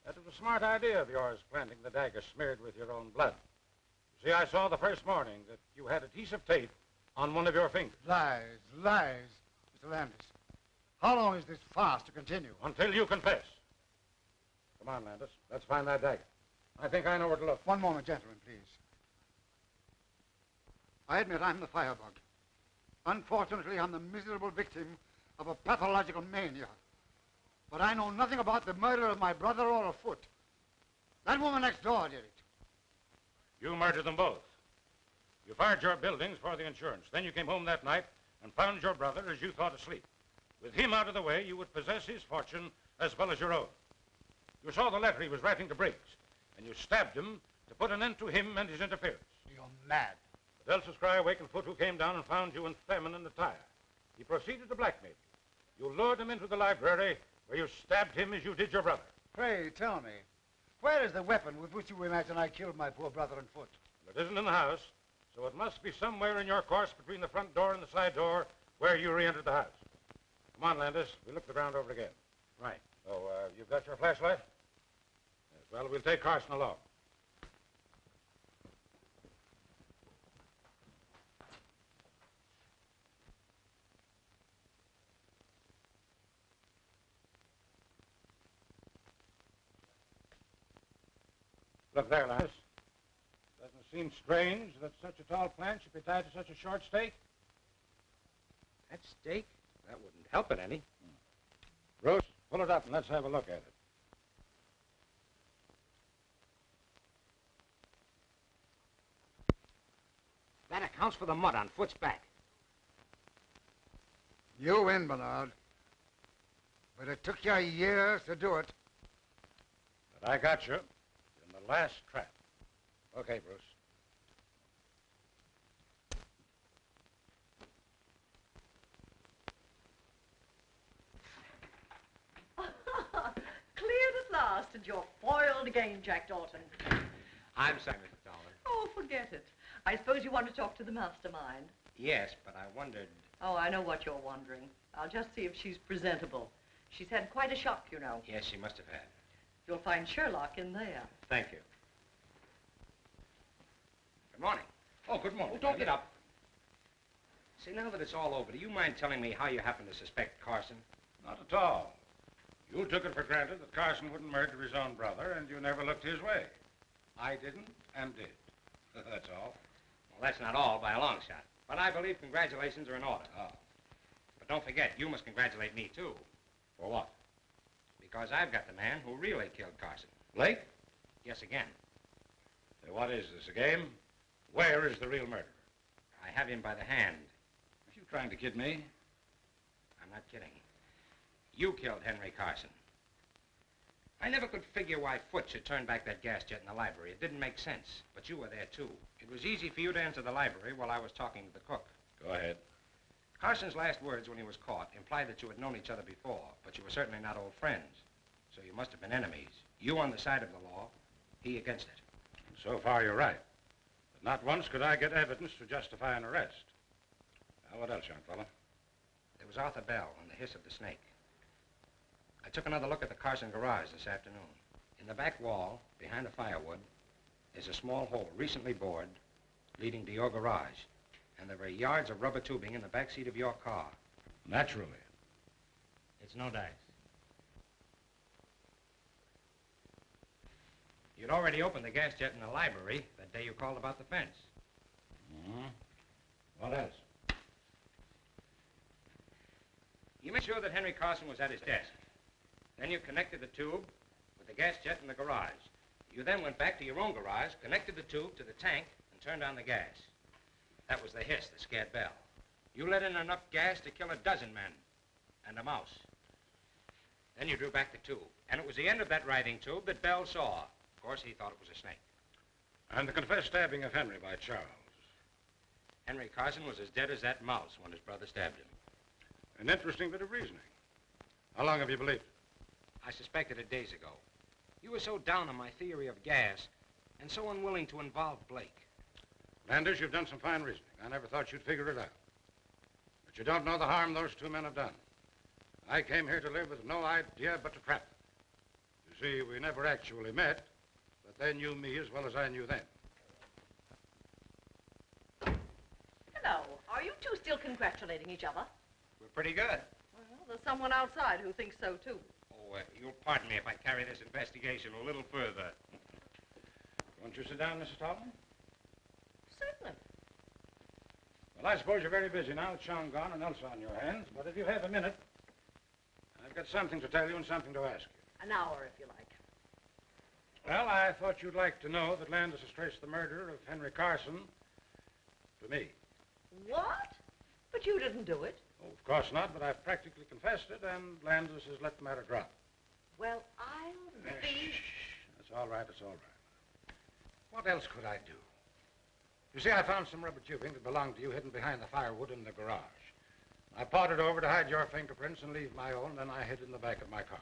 That was a smart idea of yours, planting the dagger smeared with your own blood. You see, I saw the first morning that you had adhesive tape on one of your fingers. Lies, lies, Mr. Landis. How long is this farce to continue? Until you confess. Come on, Landis. Let's find that dagger. I think I know where to look. One moment, gentlemen, please. I admit I'm the firebug. Unfortunately, I'm the miserable victim of a pathological mania. But I know nothing about the murder of my brother or afoot. That woman next door did it. You murdered them both. You fired your buildings for the insurance. Then you came home that night and found your brother, as you thought, asleep. With him out of the way, you would possess his fortune as well as your own. You saw the letter he was writing to Briggs, and you stabbed him to put an end to him and his interference. You're mad. But Elsa's cry awakened Foot, who came down and found you and Tallman in the tire. He proceeded to blackmail you. You lured him into the library, where you stabbed him as you did your brother. Pray, tell me, where is the weapon with which you imagine I killed my poor brother and Foot? It isn't in the house, so it must be somewhere in your course between the front door and the side door where you re-entered the house. Come on, Landis. We'll look the ground over again. Right. Oh, you've got your flashlight? Yes, well, we'll take Carson along. Look there, Landis. Doesn't seem strange that such a tall plant should be tied to such a short stake. That stake? That wouldn't help it any. Bruce, pull it up and let's have a look at it. That accounts for the mud on Foot's back. You win, Bernard. But it took you years to do it. But I got you in the last trap. Okay, Bruce. Cleared at last, and you're foiled again, Jack Dalton. I'm sorry, Mr. Tallman. Oh, forget it. I suppose you want to talk to the mastermind. Yes, but I wondered... Oh, I know what you're wondering. I'll just see if she's presentable. She's had quite a shock, you know. Yes, she must have had. You'll find Sherlock in there. Thank you. Good morning. Oh, good morning. Oh, don't get up. Say, now that it's all over, do you mind telling me how you happen to suspect Carson? Not at all. You took it for granted that Carson wouldn't murder his own brother, and you never looked his way. I didn't and did. That's all. Well, that's not all by a long shot. But I believe congratulations are in order. Oh. But don't forget, you must congratulate me, too. For what? Because I've got the man who really killed Carson. Blake? Yes, again. Say, what is this, a game? Where is the real murderer? I have him by the hand. Are you trying to kid me? I'm not kidding. You killed Henry Carson. I never could figure why Foot should turn back that gas jet in the library. It didn't make sense. But you were there, too. It was easy for you to enter the library while I was talking to the cook. Go ahead. Carson's last words when he was caught implied that you had known each other before, but you were certainly not old friends. So you must have been enemies. You on the side of the law, he against it. So far, you're right. But not once could I get evidence to justify an arrest. Now, what else, young fella? There was Arthur Bell and the hiss of the snake. I took another look at the Carson garage this afternoon. In the back wall, behind the firewood, is a small hole recently bored leading to your garage. And there were yards of rubber tubing in the back seat of your car. Naturally. It's no dice. You'd already opened the gas jet in the library that day you called about the fence. Mm-hmm. What else? You made sure that Henry Carson was at his desk. Then you connected the tube with the gas jet in the garage. You then went back to your own garage, connected the tube to the tank, and turned on the gas. That was the hiss that scared Bell. You let in enough gas to kill a dozen men and a mouse. Then you drew back the tube, and it was the end of that writhing tube that Bell saw. Of course, he thought it was a snake. And the confessed stabbing of Henry by Charles. Henry Carson was as dead as that mouse when his brother stabbed him. An interesting bit of reasoning. How long have you believed it? I suspected it days ago. You were so down on my theory of gas and so unwilling to involve Blake. Landis, you've done some fine reasoning. I never thought you'd figure it out. But you don't know the harm those two men have done. I came here to live with no idea but to trap them. You see, we never actually met, but they knew me as well as I knew them. Hello. Are you two still congratulating each other? We're pretty good. Well, there's someone outside who thinks so, too. Oh, you'll pardon me if I carry this investigation a little further. Won't you sit down, Mrs. Tallman? Certainly. Well, I suppose you're very busy now with Choong gone and Elsa on your hands, but if you have a minute, I've got something to tell you and something to ask you. An hour, if you like. Well, I thought you'd like to know that Landis has traced the murder of Henry Carson To me. What? But you didn't do it. Oh, of course not, but I've practically confessed it, and Landis has let the matter drop. Well, I'll be... Shh. It's all right, it's all right. What else could I do? You see, I found some rubber tubing that belonged to you hidden behind the firewood in the garage. I pawed it over to hide your fingerprints and leave my own, then I hid in the back of my car.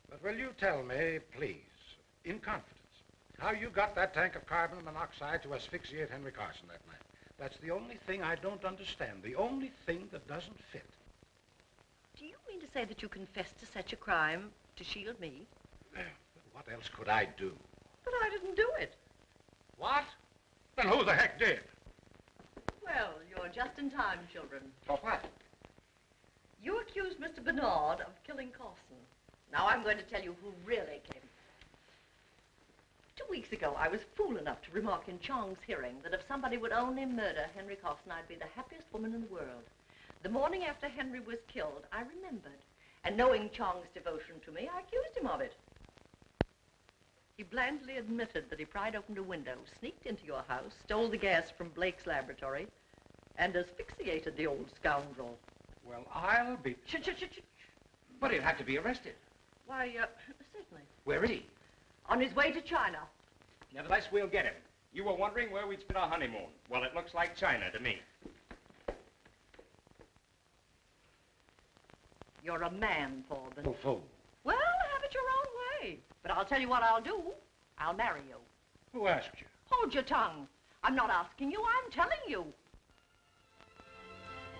But will you tell me, please, in confidence, how you got that tank of carbon monoxide to asphyxiate Henry Carson that night? That's the only thing I don't understand, the only thing that doesn't fit. Do you mean to say that you confessed to such a crime to shield me? What else could I do? But I didn't do it. What? Then who the heck did? Well, you're just in time, children. For what? You accused Mr. Bernard of killing Carson. Now I'm going to tell you who really came. 2 weeks ago, I was fool enough to remark in Choong's hearing that if somebody would only murder Henry Carson, I'd be the happiest woman in the world. The morning after Henry was killed, I remembered. And knowing Choong's devotion to me, I accused him of it. He blandly admitted that he pried open a window, sneaked into your house, stole the gas from Blake's laboratory, and asphyxiated the old scoundrel. Well, I'll be... Shh. But he'll have to be arrested. Why, certainly. Where is he? On his way to China. Nevertheless, we'll get him. You were wondering where we'd spend our honeymoon. Well, it looks like China to me. You're a man, Thorben. Oh, fool. Well, have it your own way. But I'll tell you what I'll do. I'll marry you. Who asked you? Hold your tongue. I'm not asking you, I'm telling you.